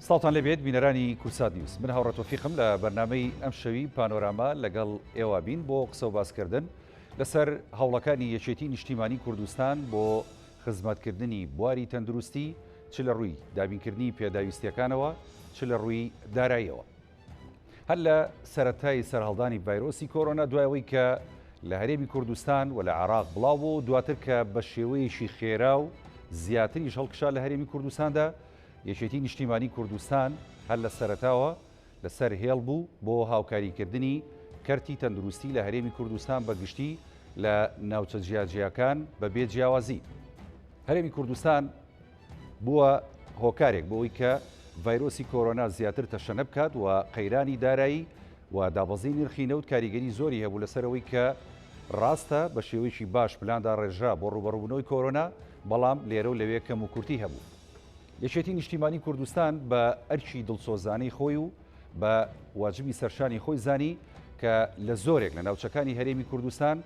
ساڵتان لەبێت بینەرانی کورسات نیوز من هاوڕەتۆفیقم لە بەرنامەی ئەم شەوی پانۆراما لەگەڵ ئێوە بین بۆ قسە و باسکردن لەسەر هەوڵەکانی یەکێتی نیشتیمانی کوردستان بۆ خزمەتکردنی بواری تەندروستی چ لە ڕووی دابینکردنی پێداویستیەکانەوە چ لە ڕووی داراییەوە. هەر لە سەرەتای سەرهەڵدانی ڤایرۆسی کۆرۆنا دوایەوەی کە لە هەرێمی کوردستان و لە عێراق بڵاو بوو دواتر کە بە شێوەیەشی خێرا و زیاتریش هەڵکشا لە هەرێمی کوردستاندا یەکێتی نیشتیمانی کوردستان هەر لە سەرەتاوە لەسەر هێڵ بوو بۆ هاوکاریکردنی کەرتی تەندروستی لە هەرێمی کوردستان بەگشتی لە ناوچە جیاجیەکان بەبێ جیاوازی. هەرێمی کوردستان بووە هۆکارێک بۆەوەی کە ڤایرۆسی کۆرۆنا زیاتر تەشەنە بکات و قەیرانی دارایی و دابەزی نرخی نەوت کاریگەری زۆری هەبوو لەسەرەوەی کە ڕاستە بە شێوەیەکی باش پلاندا ڕێژرا بۆ ڕوبەڕووبوونەوەی کۆرۆنا بەڵام لێرە و لەوێ کەم و کورتی هەبوو. یەکێتی نیشتیمانی کوردستان بە ئەرکی دڵسۆزانەی خۆی و بە واجبی سەرشانی خۆی زانی کە لە زۆرێک لە ناوچەکانی هەرێمی کوردستان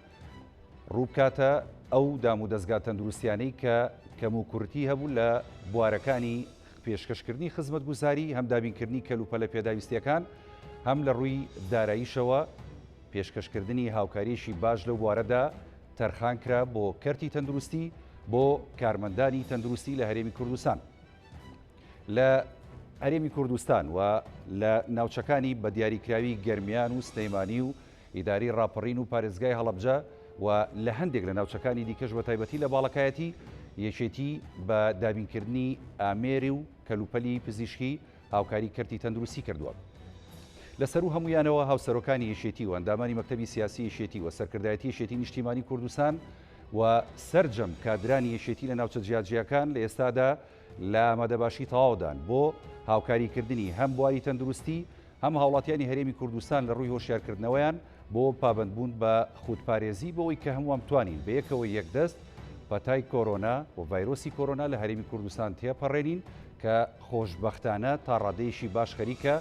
ڕووبکاتە ئەو دام و دەستگا تەندروستیانەی کە کەم و کورتی هەبوو لە بوارەکانی پێشکەشکردنی خزمەتگوزاری هەم دابینکردنی کەلوپەلە پێداویستیەکان هەم لە ڕووی داراییشەوە پێشکەشکردنی هاوکاریشی باش لەو بوارەدا تەرخان کرا بۆ کەرتی تەندروستی بۆ کارمەندانی تەندروستی لە هەرێمی کوردستان. لە هەرێمی کوردستان و لە ناوچەکانی بە دیاریکراوی گەرمیان و سلەیمانی و ئیداری ڕاپەڕین و پارێزگای هەڵەبجە و لە هەندێک لە ناوچەکانی دیکەش بە تایبەتی لە باڵەکایەتی یەکێتی بە دابینکردنی ئامێری و کەلوپەلی پزیشکی هاوکاری کەرتی تەندروستی کردووە. لەسەر و هەمویانەوە هاوسەرۆکانی یەکێتی و ئەندامانی مەکتەبی سیاسی یەکێتی و سەرکردایەتی یەکێتی نیشتیمانی کوردستان و سەرجەم کادرانی یەکێتی لە ناوچە جیاجیەکان لە ئێستادا لە ئامادەباشی تەواودان بۆ هاوکاریکردنی هەم بواری تەندروستی هەم هاوڵاتیانی هەرێمی کوردستان لە ڕووی هۆشیارکردنەوەیان بۆ پابندبوون بە خودپارێزی بۆەوەی کە هەمووان بتوانین بە یەکەوە یەکدەست پەتای کۆرۆنا و ڤایرۆسی کۆرۆنا لە هەرێمی کوردستان تێپەڕێنین کە خۆشبەختانە تا ڕادەیەشی باش خەریکە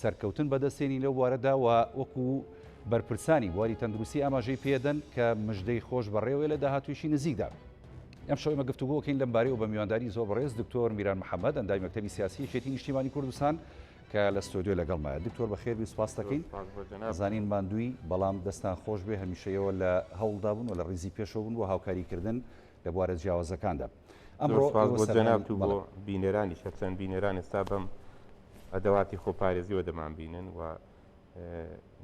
سەرکەوتن بەدەستێنی لەو وارەدا و وەکو بەرپرسانی بواری تەندروستی ئاماژەی پێدەن کە مژدەی خۆش بەڕێوە لە داهاتوویشی نزیکدا. ئەم شەوی مە گفتوگۆکەین لەم بارەی و بە میوانداری زۆر بەڕێز دکتۆر میران محەممەد ئەندامی مەکتەبی سیاسی یەکێتی نیشتیمانی کوردستان کە لە ستۆدیۆ لەگەڵمایە. دکتۆر بەخێربی سوپاس دەکەین زانین ماندووی بەڵام دەستان خۆش بێ هەمیشەیەوە لە هەوڵدا بوون و لە ڕیزی پێشەوە بوون بۆ هاوکاریکردن لە بوارە جیاوازەکاندا. ئەمڕۆ جەناب و بۆ بینەرانی شەخسەن بینەران ئێستا بەم ئەدەواتی خۆپارێزیەوە دەمانبینن و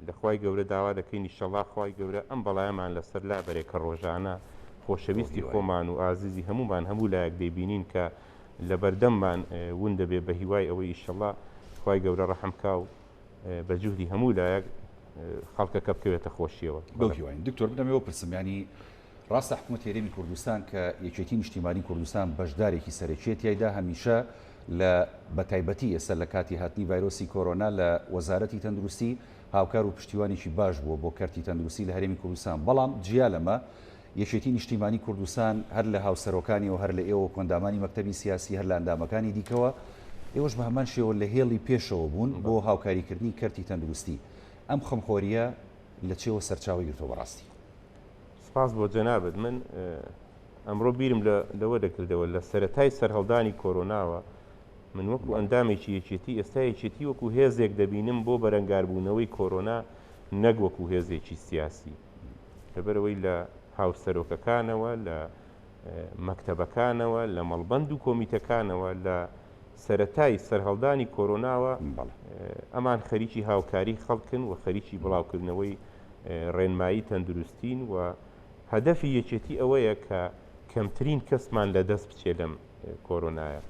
لەخوای گەورە داوا دەکەین ئینشەڵڵا خوای گەورە ئەم بەڵایەمان لەسەر لا بەرێکە ڕۆژانە خۆشەویستی خۆمان و ئازیزی هەمومان هەموو لایەک دەیبینین کە لە بەردەممان ون دەبێ بە هیوای ئەوەی ئینشەڵڵا خوای گەورە ڕەحمکا و بە جوهدی هەموو لایەک خەڵکەکە بکەوێتە خۆشیەوە. بەوهیواین دکتۆر بدەمەوە پرسم ینی ڕاستە حکوومەت هەرێمی کوردستان کە یەکێتی نیشتیمانی کوردستان بەشدارێکی سەرەکیێتیایدا هەمیشە لە بەتایبەتی ئێستا لە کاتی هاتنی ڤایرۆسی کۆرۆنا لە وەزارەتی تەندروستی هاوکار و پشتیوانێکی باش بووە بۆ کەرتی تەندروستی لە هەرێمی کوردستان. بەڵام جیا لەمە یەکێتی نیشتیمانی کوردستان هەر لە هاوسەرۆکانی و هەر لە ئێوە کۆندامانی مەکتەبی سیاسی هەر لە ئەندامەکانی دیکەوە ئێوەش بە هەمان شێوە لە هێڵی پێشەوە بوون بۆ هاوکاریکردنی کەرتی تەندروستی. ئەم خەمخۆریە لە چێوە سەرچاوی گرتەوە بەڕاستی؟ سپاس بۆ جەنابەت. من ئەمڕۆ بیرم لەوە دەکردەوە لە سەرەتای سەرهەڵدانی کۆرۆناوە من وەکو ئەندامێکی یەکێتی ئێستا یەکێتی وەکو هێزێک دەبینم بۆ بەرەنگاربوونەوەی کۆرۆنا نەک وەکو هێزێکی سیاسی لەبەرەوەی لە هاوسەرۆکەکانەوە لە مەکتەبەکانەوە لە مەڵبەند و کۆمیتەکانەوە لە سەرەتای سەرهەڵدانی کۆرۆناوە ئەمان خەریکی هاوکاری خەڵکن و خەریکی بڵاوکردنەوەی ڕێنمایی تەندروستین و هەدەفی یەکێتی ئەوەیە کە کەمترین کەسمان لە دەست بچێ لەم کۆرۆنایە.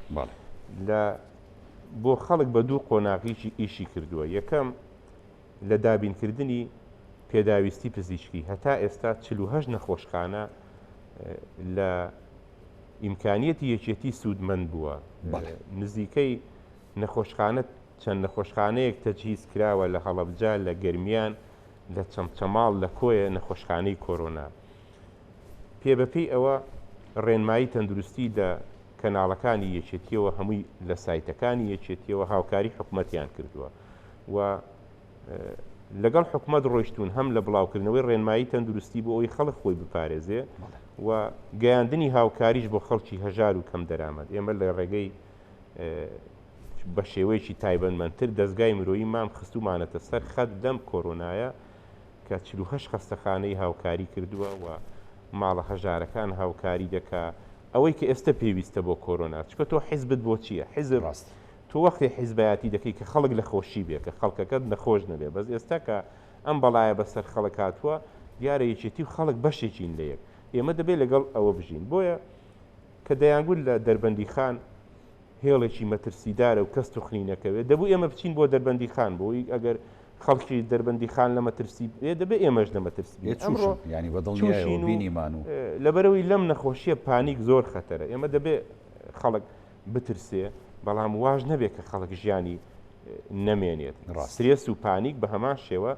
بۆ خەڵک بە دوو قۆناغیشی ئیشی کردووە. یەکەم لە دابینکردنی پێداویستی پزیشکی هەتا ئێستا 48 نەخۆشخانە لە ئیمکانیەتی یەکێتی سوودمەند بووە. نزیکەی نەخۆشخانە چەند نەخۆشخانەیەک تەجهیز کراوە لە هەڵەبجە لە گەرمیان لە چەمچەماڵ لە کۆیە نەخۆشخانەی کۆرۆنا. پێبەپێی ئەوە ڕێنمایی تەندروستی لە کەناڵەکانی یەکێتیەوە هەمووی لە سایتەکانی یەکێتیەوە هاوکاری حکوومەتیان کردووە و لەگەڵ حکوومەت ڕۆیشتون هەم لە بڵاوکردنەوەی ڕێنمایی تەندروستی بۆ ئەوی خەڵک خۆی بپارێزێ و گەیاندنی هاوکاریش بۆ خەڵکی هەژار و کەم دەرامەت. ئێمە لە ڕێگەی بە شێوەیەکی تایبەتمەندتر دەستگای مرۆیی مام خستومانەتە سەر خەت لەم کۆرۆنایە کە 48 خەستەخانەی هاوکاری کردووە و ماڵە هەژارەکان هاوکاری دەکا ئەوەی کە ئێستا پێویستە بۆ کۆرۆنا چکە تۆ حیزبت بۆ چییە حیزب ڕاست تۆ وەختی حیزبایەتی دەکەی کە خەڵک لە خۆشی بێ کە خەڵکەکەت نەخۆش نەبێ بەس ئێستا کە ئەم بەڵایە بەسەر خەڵک هاتووە دیارە یەکێتی و خەڵک بەشێکین لە یەک ئێمە دەبێت لەگەڵ ئەوە بژین بۆیە کە دەیانگوت لە دەربەندی خان هێڵێکی مەترسیدارە و کەس توخنی نەکەوێت دەبوو ئێمە بچین بۆ دەربەندی خان بۆی ئەگەر خەڵکی دەربەندی خان لە مەترسی دەبێت ئێمەش لە مەترسی ئەمڕۆ ینی بەدڵنیایەوە بینیمان و لەبەرەوەی لەم نەخۆشیە پانیک زۆر خەتەرە ئێمە دەبێت خەڵک بترسێ بەڵام واژ نەبێت کە خەڵک ژیانی نەمێنێت سترێس و پانیک بە هەمان شێوە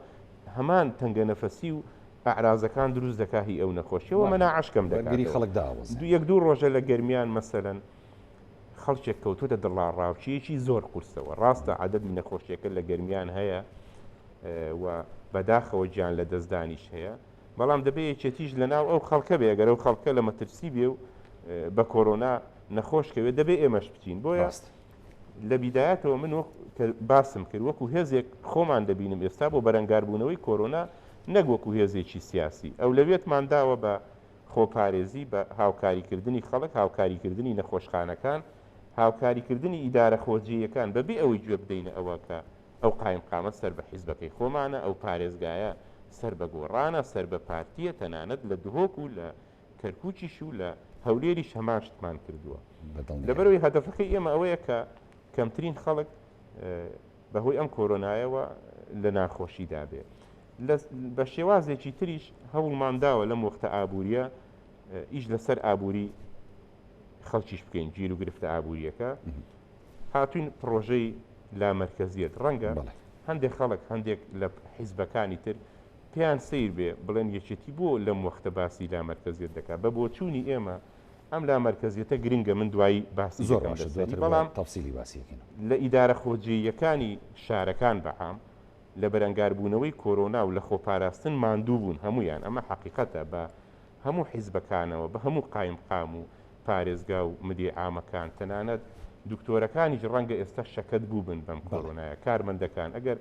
هەمان تەنگە نەفەسی و ئاعرازەکان دروست دەکاهی ئەو نەخۆشیەوە مەناعشکەم دەگەری خەڵک داوەز یەک دوو ڕۆژە لە گەرمیان مەسەرەن خەڵکێک کەوتوتە دڵاڕاوچیەکی زۆر قورسەوە ڕاستە عادەتی نەخۆشیەکە لە گەرمیان هەیە و بەداخەوە گیان لە دەستدانیش هەیە بەڵام دەبێت یەکێتیش لە ناو ئەو خەڵکە بێ ئەگەر ئەو خەڵکە لە مەترسی بێ و بە کۆرۆنا نەخۆشکەوێت دەبێت ئێمەش بچین بۆیە لە بیدایەتەوە من کە باسم کرد وەکو هێزێک خۆمان دەبینم ئێستا بۆ بەرەنگاربوونەوەی کۆرۆنا نەک وەکو هێزێکی سیاسی ئەو لەوێتمان داوە بە خۆپارێزی بە هاوکاریکردنی خەڵک هاوکاریکردنی نەخۆشخانەکان هاوکاریکردنی ئیدارە خۆجیەکان بەبێ ئەوەی گوێ بدەینە ئەوەکە ئەو قایم قامە سەر بە حیزبەکەی خۆمانە ئەو پارێزگایە سەر بە گۆڕانە سەر بە پارتیە تەنانەت لە دهۆک و لە کەرکوچیش و لە هەولێریش هەمان شتمان کردووە لەبەرەوەی هەدەفەکەی ئێمە ئەوەیە کە کەمترین خەڵک بەهۆی ئەم کۆرۆنایەوە لە ناخۆشیدا بێ بە شێوازێکی تریش هەوڵمانداوە لەم وەختە ئابوووریە ئیش لەسەر ئابووری خەڵکیش بکەین گیر و گرفتە ئابوووریەکە هاتوین پرۆژەی لامەرکەزیەت ڕەنگە هەندێک خەڵک هەندێک لە حیزبەکانی تر پێیان سیر بێ بڵێن یەکێتی بۆ لەم وەختە باسی لامەرکەزیەت دەکات بە بۆچوونی ئێمە ئەم لامەرکەزیەتە گرنگە من دوایی باسی زۆر بەڵام تەفسیلی باسیەکەین لە ئیدارە خۆجیەکانی شارەکان بەعام لە بەرەنگاربوونەوەی کۆرۆنا و لە خۆپاراستن ماندوو بوون هەمویان ئەمە حەقیقەتە بە هەموو حیزبەکانەوە بە هەموو قایم قام و پارێزگا و مدیر عامەکان تەنانەت دکتۆرەکانیش ڕەنگە ئێستا شەکەت بوو بن بەم کۆرۆنایە کارمەندەکان ئەگەر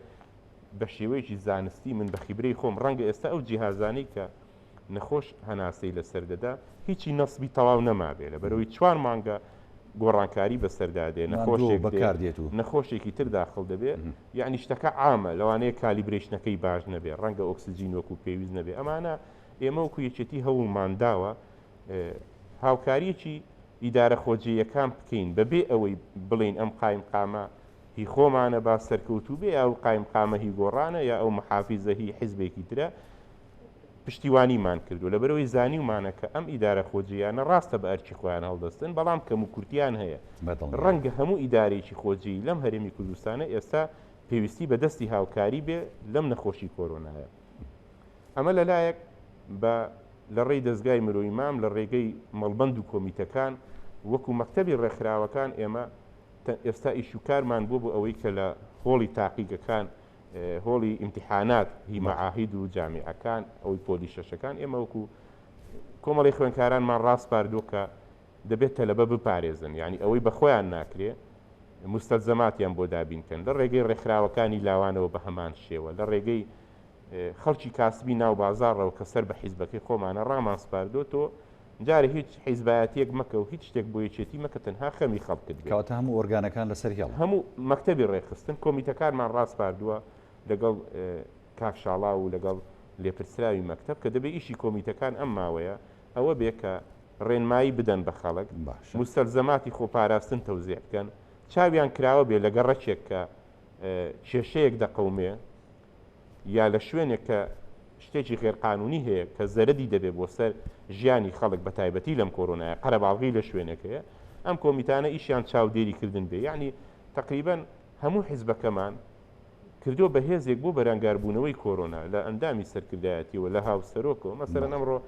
بە شێوەیەکی زانستی من بە خیبرەی خۆم ڕەنگە ئێستا ئەو جیهازانەی کە نەخۆش هەناسەی لەسەر دەدا هیچی نەسبی تەواو نەمابێ لە بەرەوەی 4 مانگە گۆڕانکاری بەسەردادێ نەخۆشێکی تر داخل دەبێت یعنی شتەکە عامە لەوانەیە کالیبرێشنەکەی باش نەبێ ڕەنگە ئۆکسسیجین وەکو پێویست نەبێ ئەمانە ئێمە وەکو یەکێتی هەوڵمانداوە هاوکاریەکی ئیدارە خۆجیەکان بکەین بەبێ ئەوەی بڵین ئەم قایم قامە هی خۆمانە با سەرکەوتوو بێ ئەو قایم قامە هی گۆڕانە یا ئەو محافیزە هی حیزبێکی ترە پشتیوانیمان کردو لە بەرەوەی زانیومانە کە ئەم ئیدارە خۆجییانە ڕاستە بە ئەرکی خۆیان هەڵدەستن بەڵام کەم و کورتیان هەیە ڕەنگە هەموو ئیدارێکی خۆجی لەم هەرێمی کوردستانە ئێستا پێویستی بە دەستی هاوکاری بێ لەم نەخۆشی کۆرۆنایە ئەمە لەلایەک بە لە ڕێی دەستگای مرۆیی مام لە ڕێگەی مەڵبەند و کۆمیتەکان وەکو مەکتەبی ڕێکخراوەکان ئێمە ئێستا ئیشوکارمان بوو بۆ ئەوەی کە لە هۆڵی تاقیگەکان هۆڵی ئیمتیحانات هی مەعاهید و جامیعەکان ئەوەی پۆلی شەشەکان ئێمە وەکو کۆمەڵی خوێندکارانمان ڕاست پاردووە کە دەبێت تەلەبە بپارێزن یعنی ئەوەی بە خۆیان ناکرێ مستەلزەماتیان بۆ دابینکەن لە ڕێگەی ڕێکخراوەکانی لاوانەوە بە هەمان شێوە لە ڕێگەی خەڵکی کاسبی ناو بازاڕەوە کە سەر بە حیزبەکەی خۆمانە ڕامان سپاردۆ تۆ جارە هیچ حیزبایەتێک مەکە و هیچ شتێک بۆ یەکێتی مەکە تەنها خەمی خەڵکت بێت کەواتە هەموو ئۆرگانەکان لەسەر هێڵ هەموو مەکتەبی ڕێخستن کۆمیتەکانمان ڕاست پاردووە لەگەڵ کاکشاڵا و لەگەڵ لێپرسراوی مەکتەب کە دەبێت ئیشی کۆمیتەکان ئەم ماوەیە ئەوە بێ کە ڕێنمایی بدەن بە خەڵک مستەلزەماتی خۆپاراستن تەوزیع بکەن چاویان کراوە بێ لە گەڕەکێک کە کێشەیەک دەقەومێ یا لە شوێنێک کە شتێکی غێرقانونی هەیە کە زەرەدی دەبێت بۆ سەر ژیانی خەڵک بە تایبەتی لەم کۆرۆنایە قەرەباڵغی لە شوێنەکەیە ئەم کۆمیتانە ئیشیان چاودێریکردن بێ یعنی تقریبان هەموو حیزبەکەمان کردو بە هێزێک بۆ بەرەنگاربوونەوەی کۆرۆنا لە ئەندامی سەرکردایەتیەوە لە هاوسەرۆکەوە مەسەرەن ئەمڕۆ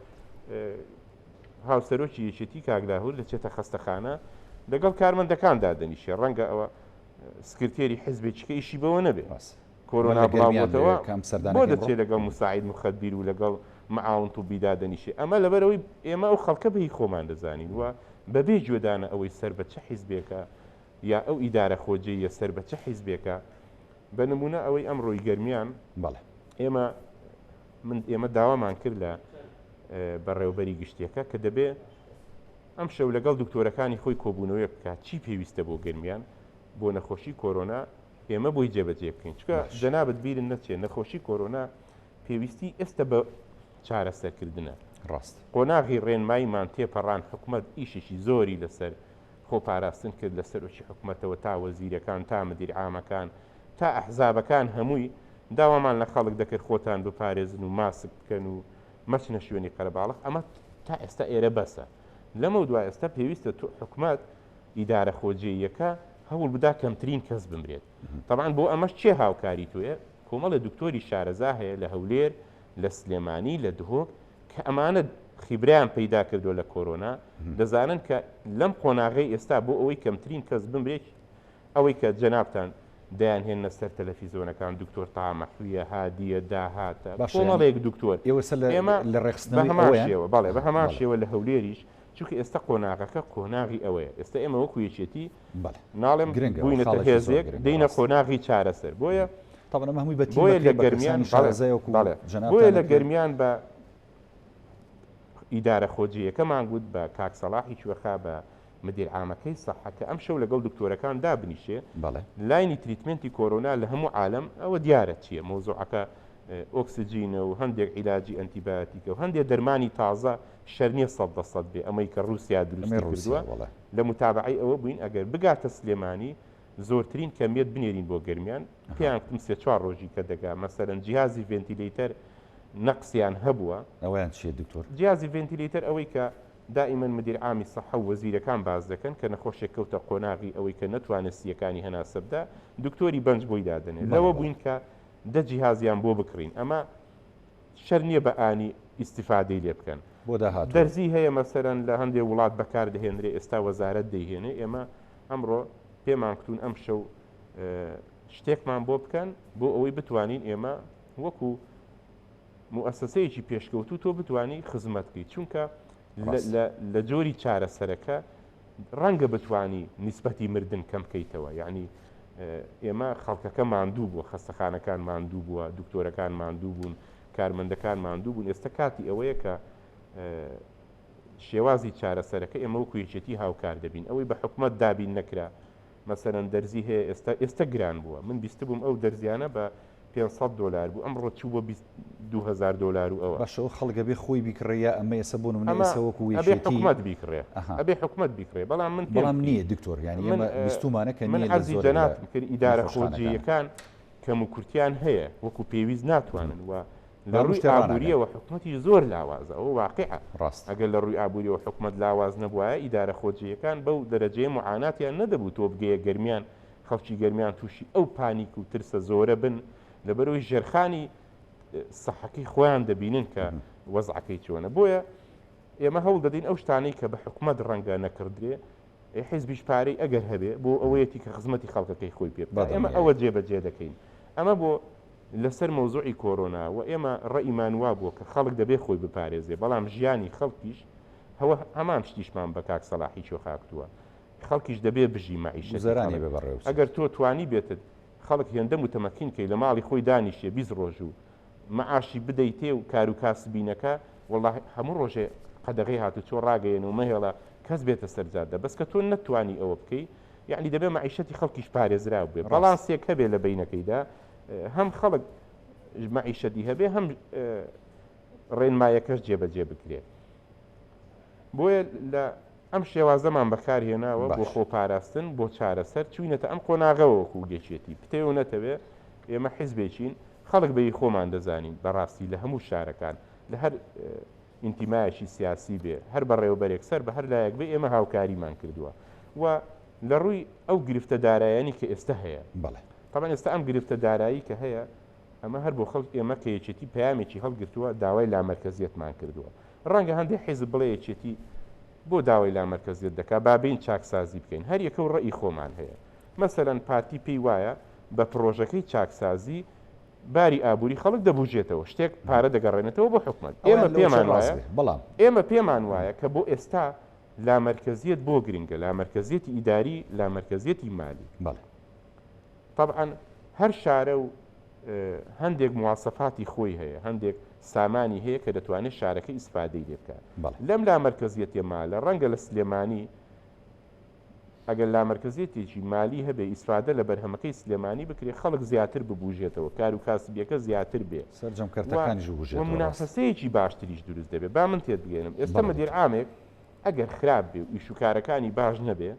هاوسەرۆکی یەکێتی کاگلاهور لە چێتە خەستەخانە لەگەڵ کارمەندەکاندا دەنیشێ ڕەنگە ئەوە سکرتێری حیزبێکیکە ئیشی بەوە نەبێت کۆرۆنا بڵاوەتەوە بۆ دەچێت لەگەڵ مساعید مخەدبیر و لەگەڵ معاون و بیدا دەنیشێ ئەمە لەبەرەوەی ئێمە ئەو خەڵکە بەهی خۆمان دەزانین وە بەبێ گوێدانە ئەوەی سەر بە چه حیزبێکە یا ئەو ئیدارە خۆجێیە سەر بە چه حیزبێکە بە نمونە ئەوەی ئەمڕۆی گەرمیان بەڵێ ئێمە داوامان کرد لە بەڕێوەبەری گشتیەکە کە دەبێ ئەم شەو لەگەڵ دکتۆرەکانی خۆی کۆبوونەوەی بکات چی پێویستە بۆ گەرمیان بۆ نەخۆشی کۆرۆنا ئێمە بۆی جێبەجێ بکەین چکە جەنابەت بیرن نەچێت نەخۆشی کۆرۆنا پێویستی ئێستا بە چارەسەرکردنە ڕاست قۆناغی ڕێنماییمان تێپەڕان حکوومەت ئیشێکی زۆری لەسەر خۆپاراستن کرد لەسەر وشی حکوومەتەوە تا وەزیرەکان تا مدیر عامەکان تا ئەحزابەکان هەمووی داوامان لە خەڵک دەکرد خۆتان بپارێزن و ماسک بکەن و مەچنە شوێنی قەرەباڵغ ئەمە تا ئێستا ئێرە بەسە لەمە دوای ئێستا پێویستە حکوومەت ئیدارە خۆجێیەکە هەوڵ بدا کەمترین کەس بمرێت طبعاً بۆ ئەمەش چێ هاوکاری توێ کۆمەڵە دکتۆری شارەزا هەیە لە هەولێر لە سلێمانی لە دهۆک کە ئەمانە خیبریان پەیدا کردو لە کۆرۆنا دەزانن کە لەم قۆناغی ئێستا بۆ ئەوەی کەمترین کەس بمرێت ئەوەی کە جەنابتان دەیان هێنە سەر تەلەڤیزۆنەکان دکتۆر تامەحویە هادیە داهاتە کۆمەڵێک دکتۆر ئێمە لە ڕێخستنەوەیەوە بەڵێ بە هەمان شێوە لە هەولێریش چونکە ئێستا قۆناغەکە قۆناغی ئەوەیە ئێستا ئێمە وەکو یەکێتی ناڵێم بووینەتە هێزێک دەینە قۆناغی چارەسەر بۆیە بۆیە لە گەرمیان بۆیە لە گەرمیان بە ئیدارە خۆجیەکەمان گوت بە کاکسەڵاحی کوێخا بە مدیر عامەکەی سەحەکە ئەم شەو لەگەڵ دکتۆرەکان دابنیشێ لاینی تریتمنتی کۆرۆنا لە هەموو عالم ئەوە دیارە چییە مۆزوعەکە ئۆکسسیجینە و هەندێک عیلاجی ئەنتیباتیکە و هەندێک دەرمانی تازە شەرنیە 100% بێ ئەمەی کە رووسیا دروستی کردووە لە متابعی ئەوە بووین ئەگەر بگاتە سلێمانی زۆرترین کەمیت بنێرین بۆ گەرمیان پێیان وتم 3-4 ڕۆژی کە دەگا مەسەرەن جیهازی ڤێنتیلەیتەر نەقسیان هەبووە ئەویان چیە دکتۆر جیهازی ڤێنتیلەیتەر ئەوەی کە دائما مدیر عامی سەحە و وەزیرەکان باز دەکەن کە نەخۆشێک کەوتە قۆناغی ئەوەی کە نەتوانێت سیەکانی هەناسەبدا دکتۆری بەنج بۆی دادنێت لەوە بووین کە دە جیهازیان بۆ بکڕین ئەمە شەر نییە بە ئانی ئیسیفادەی لێ بکەن بۆ داهات دەرزی هەیە مەسەرەن لە هەندێک وڵات بەکار دەهێنرێ ئێستا وەزارەت دەیهێنێ ئێمە ئەمڕۆ پێمان کتون ئەم شەو شتێکمان بۆ بکەن بۆ ئەوەی بتوانین ئێمە وەکو موسسەیەکی پێشکەوتو تۆ بتانی خزمەت بکەیت چونکە لە جۆری چارەسەرەکە ڕەنگە بتانی نیسبەتی مردن کەم بکەیتەوە یعنی ئێمە خەڵکەکە ماندوو بووە خەستەخانەکان ماندوو بووە دکتۆرەکان ماندوو بوون کارمەندەکان ماندوو بوون ئێستا کاتی ئەوەیە کە شێوازی چارەسەرەکە ئێمە وەکو یەکێتی هاوکار دەبین ئەوەی بە حکومەت دابین نەکرا مەسەرەن دەرزی هەیە ئێستا گران بووە من بیست بووم ئەو دەرزیانە بە $500 بوو ئەمڕۆ چوو بە $2000 و ئەوە باشەوە خەڵگە بێ خۆی بیکڕێە ئەمە ئێستا بۆ منەوەکو حکومت بیکڕێ ئەبێ حکومت بیکڕێ بەڵام من بەڵام نییە دکتۆر ینی ئێمە بیستمانەکە من حەزی جەنابم کرد ئیدارە خۆجیەکان کەم و کورتیان هەیە وەکو پێویست ناتوانن و لە ڕووی ئابوووریەوە حکومەتی زۆر لاوازە ئەو واقعە ئەگەر لە ڕووی ئابوووریەوە حکومت لاواز نەبووە ئیدارە خۆجیەکان بەو دەرەجەیە معاناتیان نەدەبوو تۆ بگەیە گەرمیان خەڵکی گەرمیان تووشی ئەو پانیک و ترسە زۆرە بن لەبەرەوەی ژێرخانی سەحەکەی خۆیان دەبینن کە وەزعەکەی چۆنە بۆیە ئێمە هەوڵ دەدەین ئەو شتانەی کە بە حکومەت ڕەنگە نەکردرێ حیزبیش پارەی ئەگەر هەبێ بۆ ئەوەیەتی کە خزمەتی خەڵکەکەی خۆی پێ ئێمە ئەوە جێبەجێ دەکەین ئەمە بۆ لەسەر مەوزوعی کۆرۆنا و ئێمە ڕەئیمان وا بووە کە خەڵک دەبێ خۆی بپارێزێ بەڵام ژیانی خەڵکیش هەوە هەمان شتیشمان بە کاک سەلاحی چۆخاکتووە خەڵکیش دەبێ بژی مەعیشە زەرانی ببڕێ ئەگەر تۆ توانی بێتت خەڵک هێندە متەمەکین کەی لە ماڵی خۆی دانیشێ 20 ڕۆژ و مەعاشی بدەیتێ و کار و کاسبینەکە وڵڵاهی هەموو ڕۆژێ قەدەغی هاتو چۆ ڕاگەیەن و مەهێڵە کەس بێتە سەرجادە بەس کە تۆ نەتوانی ئەوە بکەی یعنی دەبێ مەعیشەتی خەڵکیش پارێزرا بێ بەڵانسێک هەبێ لە بینەکەیدا هەم خەڵک مەعیشەتی هەبێ هەم ڕێنمایەکەش جێبەجێ بکرێت بۆیە لە ئەم شێوازەمان بەکارهێناوە بۆ خۆپاراستن بۆ چارەسەر چوینەتە ئەم قۆناغەوەکو گەچێتی پتێو نەتەوێ ئێمە حیزبێکین خەڵک بەی خۆمان دەزانین بەڕاستی لە هەموو شارەکان لە هەر ئینتیمایەکی سیاسی بێ هەر بە ڕێوەبەرێک سەر بە هەر لایەک بێ ئێمە هاوکاریمان کردووە و لە ڕووی ئەو گرفتە دارایانی کە ئێستا هەیە طبعاً ئێستا ئەم گرفتە دارایی کە هەیە ئەمە هەر بۆ خەڵک ئێمە کە یەکێتی پەیامێکی هەڵگرتووە داوای لامەرکەزیەتمان کردووە ڕەنگە هەندێک حیزب بڵێ یەکێتی بۆ داوای لامەرکەزیەت دەکا بابین چاکسازی بکەین هەر یەکە و ڕێی خۆمان هەیە مەسەرەن پارتی پێی وایە بە پرۆژەکەی چاکسازی باری ئابووری خەڵک دەبوژێتەوە شتێک پارە دەگەڕێنێتەوە بۆ حکومەت ئێمە پێمان وایە کە بۆ ئێستا لامەرکەزیەت بۆ گرنگە، لامەرکەزیەتی ئیداری، لامەرکەزیەتی مالی. طبعاً هەر شارە و هەندێک مواسەفاتی خۆی هەیە، هەندێک سامانی هەیە کە دەتوانێت شارەکە ئیسفادەی لێ بکات. لەم لامەرکەزیەتی مالە ڕەنگە لە سلێمانی ئەگەر لامەرکەزیەتێکی مالی هەبێ ئیسفادە لە بەرهەمەکەی سلێمانی بکرێت، خەڵک زیاتر ببوژێتەوە، کار و کاسبیەکە زیاتر بێ، منافەسەیەکی باشتریش دروست دەبێت. با من تێت بگەێنم ئێستا مەدیر عامێک ئەگەر خراپ بێ و ئیشوکارەکانی باش نەبێ،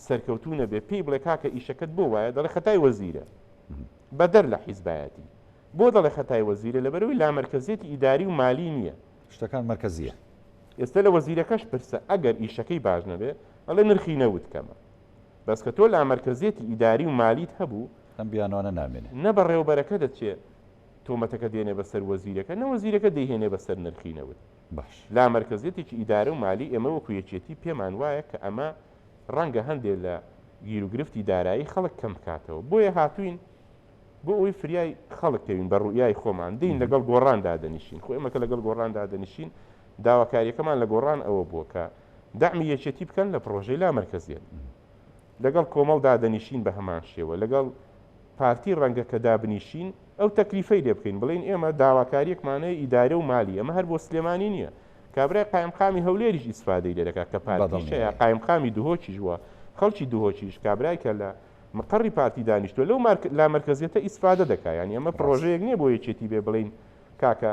سەرکەوتوو نەبێ، پێی بڵێ کاکە ئیشەکەت بۆ وایە، دەڵێ خەتای وەزیرە بەدەر لە حیزبایەتی، بۆ دەڵێ خەتای وەزیرە لەبەرەوەی لامەرکەزیەتی ئیداری و مالی نییە، شتەکان مەرکەزیە. ئێستا لە وەزیرەکەش پرسە ئەگەر ئیشەکەی باش نەبێ، ئەڵێ نرخی نەوت کەمە، بەس کە تۆ لامەرکەزیەتی ئیداری و مالیت هەبوو، ئەم بیانوانە نامێنێ، نە بەڕێوەبەرەکە دەچێت تۆمەتەکە دێنێ بەسەر وەزیرەکە، نە وەزیرەکە دەیهێنێ بەسەر نرخی نەوت. باش لامەرکەزیەتێکی ئیدارە و مالی ئێمە وەکو یەکێتی پێمان وایە کە ئەمە ڕەنگە هەندێک لە گیر و گرفتی دارایی خەڵک کەم بکاتەوە. بۆیە هاتوین بۆ ئەوی فریای خەڵکەوین بە ڕوئیای خۆمان دین لەگەڵ گۆڕاندا دەنیشین. خۆ ئێمەکە لەگەڵ گۆڕاندا دەنیشین، داواکاریەکەمان لە گۆڕان ئەوە بووە کە داعمی یەکێتی بکەن لە پرۆژەی لامەرکەزیەت، لەگەڵ کۆمەڵدا دەنیشین بە هەمان شێوە، لەگەڵ پارتی ڕەنگە کە دابنیشین ئەو تەکلیفەی لێ بکەین، بڵین ئێمە داواکاریەکمانەیە ئیدارە و مالی، ئەمە هەر بۆ سلێمانی نییە، کابرای قایمقامی هەولێریش ئیسفادەی لێ دەکات کە پارتیشە یا قایمقامی دوهۆکیش وە، خەڵکی دوهۆکیش کابرای کە لە مقڕی پارتی دانیشتووە لەو لامەرکەزیەتە ئیسفادە دەکات. یعنی ئەمە پرۆژەیەک نییە بۆ یەکێتی بێ بڵین کاکە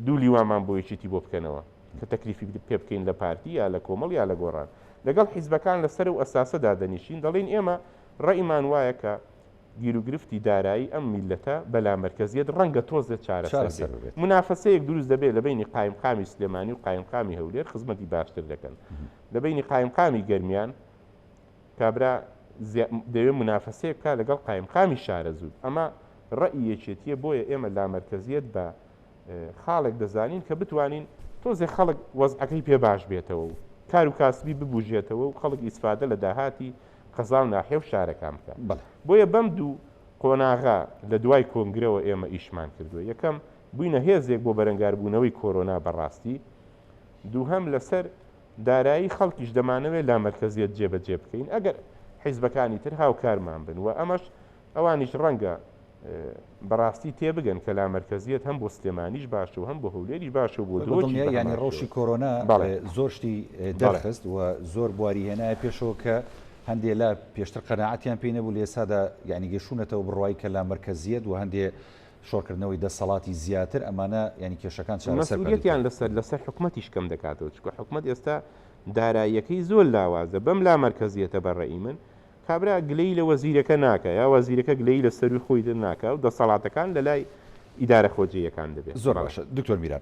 دوو لیوامان بۆ یەکێتی بۆ بکەنەوە کە تەکلیفی پێ بکەین لە پارتی یا لە کۆمەڵ یا لە گۆڕان، لەگەڵ حیزبەکان لەسەر و ئەساسەدا دەنیشین، دەڵێن ئێمە ڕێیمان وایە کە گیر و گرفتی دارایی ئەم میلەتە بە لامەرکەزیەت ڕەنگە تۆزێت چارەسەر بێت. منافەسەیەک دروست دەبێت لە بینی قایمقامی سلێمانی و قایمقامی هەولێر، خزمەتی باشتر دەکەن. لە بینی قایمقامی گەرمیان کابرا دەوێت منافەسەیەک بکات لەگەڵ قایمقامی شارە زوود. ئەمە ڕەئی یەکێتیە، بۆیە ئێمە لامەرکەزیەت بە خاڵێک دەزانین کە بتوانین تۆزێ خەڵک وەزعەکەی پێ باش بێتەوە و کار و کاسبی ببوژێتەوە و خەڵک ئیسفادە لە داهاتی قەزاڵ ناحێ و شارەکان بکات. بۆیە بەم دوو قۆناغا لە دوای کۆنگرەوە ئێمە ئیشمان کردووە. یەکەم بووینە هێزێک بۆ بەرەنگاربوونەوەی کۆرۆنا بەڕاستی، دووهەم لەسەر دارایی خەڵکیش دەمانەوێت لامەرکەزیەت جێبەجێ بکەین ئەگەر حیزبەکانی تر هاوکارمان بن، و ئەمەش ئەوانیش ڕەنگە بەڕاستی تێبگەن کە لامەرکەزیەت هەم بۆ سلێمانیش باشە و هەم بۆ هەولێریش باشە و بۆ دڵنیە. ینی ڕۆژی کۆرۆنا زۆر شتی دەرخست و زۆر بواری هێنایە پێشەوە کە هەندێک لە پێشتر قەناعەتیان پێی نەبوو، لە ئێسادا ینی گەشوونەتەوە بڕوای کە لامەرکەزیەت و هەندێک شۆڕکردنەوەی دەسەڵاتی زیاتر ئەمانە ینی کێشەکان مەسئولیەتیان لەسەر حکومەتیش کەم دەکاتەوە، چکە حکومەت ئێستا داراییەکەی زۆر لاوازە. بەم لامەرکەزیەتە بەڕێی من کابرا گلەی لە وەزیرەکە ناکە یا وەزیرەکە گلەی لە سەروی خۆی ناکە و دەسەڵاتەکان لە لای ئیدارە خۆجیەکان دەبێت. زۆر باشە دکتۆر میران،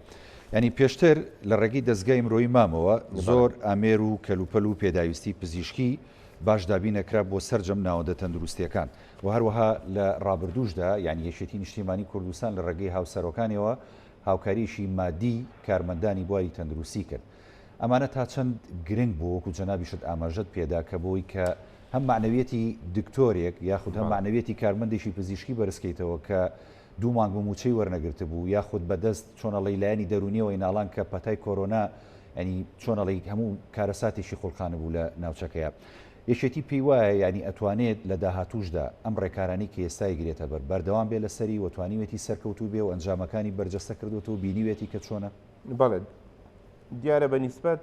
ینی پێشتر لە ڕێگەی دەستگای مرۆیی مامەوە زۆر ئامێر و کەلوپەل و پێداویستی پزیشکی باشدابی نەکرا بۆ سەررجەم ناوەندە تەندروستیەکان و هەروەها لە ڕابردوشدا ینی یەکێتی نیشتیمانی کوردستان لە ڕێگەی هاوسەرۆکانەوە هاوکاریشی مادی کارمەندانی بواری تەندروستی کرد. ئەمانە تا چەند گرنگ بوو وەکو جەنابیشت ئاماژەت پێدا کە بۆی کە هەم معنەویەتی دکتۆرێک یاخود هەم معنەویەتی کارمەندێکی پزیشکی بەرزکەیتەوە کە دوو مانگ بە موچەی وەرنەگرتە بوو، یاخود بەدەست چۆنەڵی لایەنی دەرونیەوەی ناڵان کە پەتای کۆرۆنا ینی چۆنەڵی هەموو کارەساتێکی خۆڵخانە بوو لە ناوچەکەیە. یەکێتی پێی وایە ینی ئەتوانێت لە داهاتووشدا ئەم ڕێکارانی کە ئێستای گرێتە بەر بەردەوام بێ لەسەری وەتوانیوێتی سەرکەوتوو بێ و ئەنجامەکانی بەرجەستە کردوێتەوە و بینیوێتی کە چۆنە؟ بەڵێ دیارە بەنیسبەت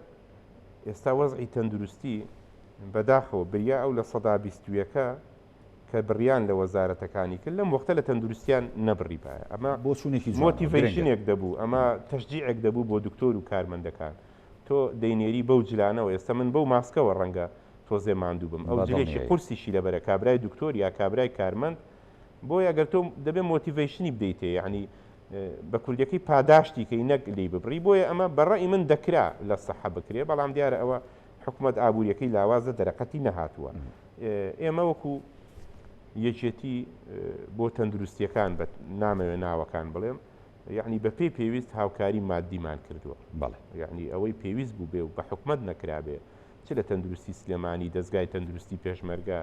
ئێستا وەزعی تەندروستی بەداخەوە بریا ئەو لە 120ەکە کە بڕیان لە وەزارەتەکانی کرد لەم وەختە لە تەندروستیان نەبڕی باە. ئەمە بۆ چوونێکی مۆتیڤیشنێک دەبوو، ئەمە تەشجیعێک دەبوو بۆ دکتۆر و کارمەندەکان. تۆ دەینێری بەو جلانەوە ئێستا من بەو ماسکەوە ڕەنگە تۆزێ ماندوو بم، ئەو جلێکی قورسیشی لەبەرە کابرای دکتۆر یا کابرای کارمەند، بۆیە ئەگەر تۆ دەبێت مۆتیڤیشنی بدەیتێ، یعنی بە کوردیەکەی پاداشتی کەی نەک لی ببڕی. بۆیە ئەمە بەڕێی من دەکرا لە سەحە بکرێ، بەڵام دیارە ئەوە حکومەت ئابوووریەکەی لاوازە دەرەقەتی نەهاتووە. ئێمە وەکو یەکێتی بۆ تەندروستیەکان بە نامەوێ ناوەکان بڵێم، یعنی بە پێی پێویست هاوکاری مادیمان کردووە. یعنی ئەوەی پێویست بوو بێ و بە حکومەت نەکرابێ، چ لە تەندروستی سلێمانی، دەستگای تەندروستی پێشمەرگە،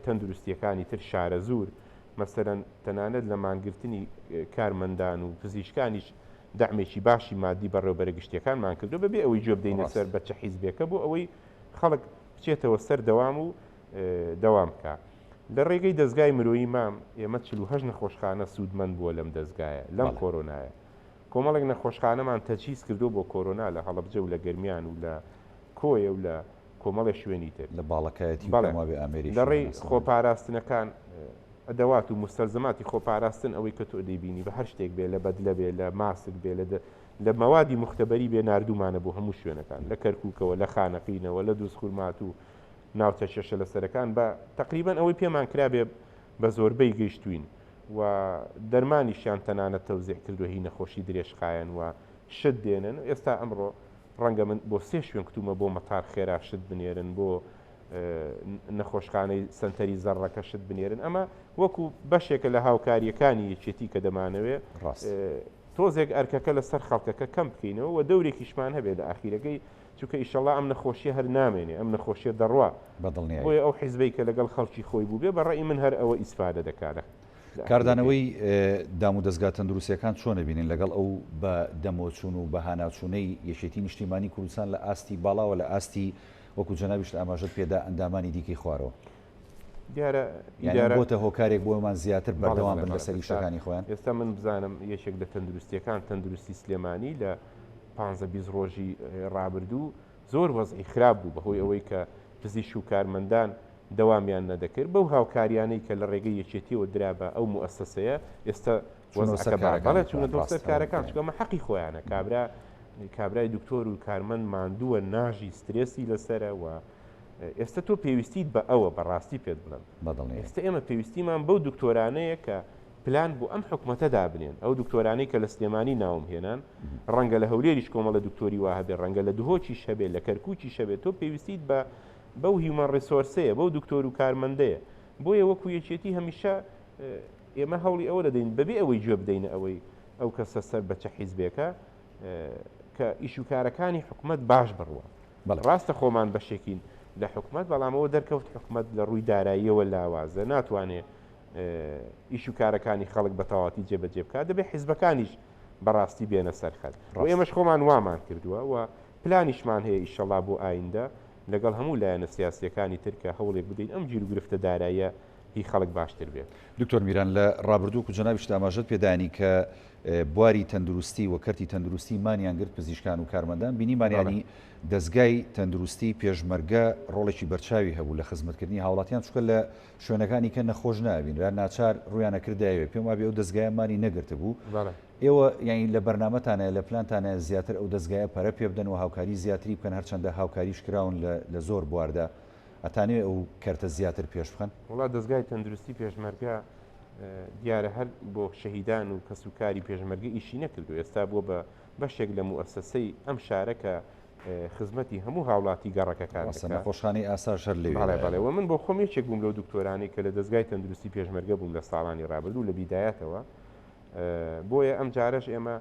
تەندروستیەکانی تر شارە زوور، مەسەرەن تەنانەت لە مانگرتنی کارمەندان و پزیشکانیش دەعمێکی باشی مادی بەڕێوەبەرە گشتیەکانمان کردو بەبێ ئەوەی جوێ بدەینە سەر بە چه حیزبێکە بۆ ئەوەی خەڵک بچێتەوە سەر دەوام و دەوام بکە. لە ڕێگەی دەستگای مرۆیی مام ئێمە 48 نەخۆشخانە سوودمەند بووە لەم دەستگایە لەم کۆرۆنایە. کۆمەڵێک نەخۆشخانەمان تەچیز کردو بۆ کۆرۆنا لە هەڵەبجە و لە گەرمیان و لە کۆیە و لە کۆمەڵی شوێنی تر لە باڵەکایەتی ئەمریکی لە ڕێی خۆپاراستنەکان ئەدەوات و مستەلزەماتی خۆپاراستن ئەوەی کە تۆ دەیبینی بە هەر شتێک بێ لە بەدلە بێ لە ماسک بێ لە مەوادی مختبەری بێ نردومانە بۆ هەموو شوێنەکان لە کەرکووکەوە لە خانەقینەوە لە دووسخورمات و ناوچە شەشە لە سەرەکان بە تقریبان ئەوەی پێمان کرابێ بە زۆربەی گەیشتوین و دەرمانیشیان تەنانەت تەوزیع کردو هی نەخۆشی درێژخایەن و شت دێنن. ئێستا ئەمڕۆ ڕەنگە من بۆ 3 شوێن کتومە بۆ مەتار خێرا شت بنێرن بۆ نەخۆشخانەی سنتەری زەڕەکە شت بنێرن. ئەمە وەکو بەشێکە لە هاوکاریەکانی یەکێتی کە دەمانەوێ تۆزێک ئەرکەکە لەسەر خەڵکەکە کەم بکەینەوە و دەورێکیشمان هەبێت لە ئاخیرەکەی چونکە ئیشەڵا ئەم نەخۆشیە هەر نامێنێ ئەم نەخۆشیە دەڕوا بۆیە ئەو حیزبەی کە لەگەڵ خەڵکی خۆی بوو بێ بەڕێی من هەر ئەوە ئیسفادە دەکاتە. کاردانەوەی دام و دەستگا تەندروستیەکان چۆنە بینین لەگەڵ ئەو بە دەمۆچوون و بە هاناچوونەی یەکێتی نیشتیمانی کوردستان لە ئاستی باڵاوە لە ئاستی وەکو جەنابیش ئاماژەت پێدا ئەندامانی دیکەی خوارەوە بۆتە هۆکارێک بۆمان زیاتر بەردەوام بن لەسەری شەکانی خۆیان. ئێستا من بزانم یەکێک لە تەندروستیەکان تەندروستی سلێمانی لە 15 ڕۆژی ڕابردوو زۆر وەزعی خراپ بوو بەهۆی ئەوەی کە پزیشک و کارمەندان دەوامیان نەدەکرد بەو هاوکاریانەی کە لە ڕێگەی یەکێتیەوە درابە ئەو مؤسسەیە ئێستا وەزعەکە چونە دۆستەر کارەکان چکەمە حەقی خۆیانە کابرای دکتۆر و کارمەند ماندووە ناژی سترێسی لەسرە و ئێستا تۆ پێویستیت بە ئەوە بەڕاستی پێت بڵم ئێستا ئێمە پێویستیمان بەو دکتۆرانەیە کە پلان بۆ ئەم حکومەتە دابنێن ئەو دکتۆرانەی کە لە سلێمانی ناوم هێنان ڕەنگە لە هەولێریش کۆمەڵە دکتۆری وا هەبێ ڕەنگە لە دهۆکی شەبێ لە کەرکووکی شەبێت تۆ پێویستیت بە بەو هیومەن ڕیسۆرسەیە بەو دکتۆر و کارمەندەیە بۆیە وەکو یەکێتی هەمیشە ئێمە هەوڵی ئەوە دەدەین بەبێ ئەوەی گوێ بدەینە ئەوەی ئەو کەسە سەر بە چە حیزبێکە کە ئیش و کارەکانی حکومەت باش بڕوە ڕاستە خۆمان بەشێکین لە حکومت بەڵامەوە دەرکەوت حکومت لە ڕووی داراییەوە لاوازە ناتوانێت ئیش و کارەکانی خەڵک بە تەواتی جێبەجێ بکات دەبێت حیزبەکانیش بەڕاستی بێنە سەرخەت ئێمەش خۆمان وامان کردووە و پلانیشمان هەیە ئیشەڵا بۆ ئایندە لەگەڵ هەموو لایەنە سیاسیەکانی ترکە هەوڵێک بدەین ئەم گیر و گرفتە داراییە هی خەڵک باشتر بێت. دکتۆر میران لە ڕابردوو و جەنابیش ئاماژەت پێدانی کە بواری تەندروستی و کەرتی تەندروستی مانیان گرت پزیشکان و کارمەندان بینیمانیانی دەستگای تەندروستی پێشمەرگە ڕۆڵێکی بەرچاوی هەبوو لە خزمەتکردنی هاوڵاتیان چکە لە شوێنەکانی کە نەخۆش نابین را ناچار ڕویانەکردایوێ پێم وابێ ئەو دەستگایەمانی نەگرتە بوو ئێوە یعنی لە بەرنامەتانە لە پلانتانە زیاتر ئەو دەستگایە پەرە پێ بدەن و هاوکاری زیاتری بکەن هەرچەندە هاوکاریش کراون لە زۆر بواردا ئەتانێ ئەو کەرتە زیاتر پێش بخەن. وڵات دەستگای تەندروستی پێشمەرگە دیارە هەر بۆ شەهیدان و کەسوکاری پێشمەرگە ئیشی نەکردو ئێستا بۆ بە بەشێک لە موەسسەسەی ئەم شارەکە خزمەتی هەموو هاوڵاتی گەڕەکەکان نەخۆشخانەی ئاسا شەر لێوە من بۆ خۆم یەکێک بووم لەو دکتۆرانی کە لە دەستگای تەندروستی پێشمەرگە بووم لە ساڵانی ڕابردوو لە بیدایەتەوە بۆیە ئەم جارەش ئێمە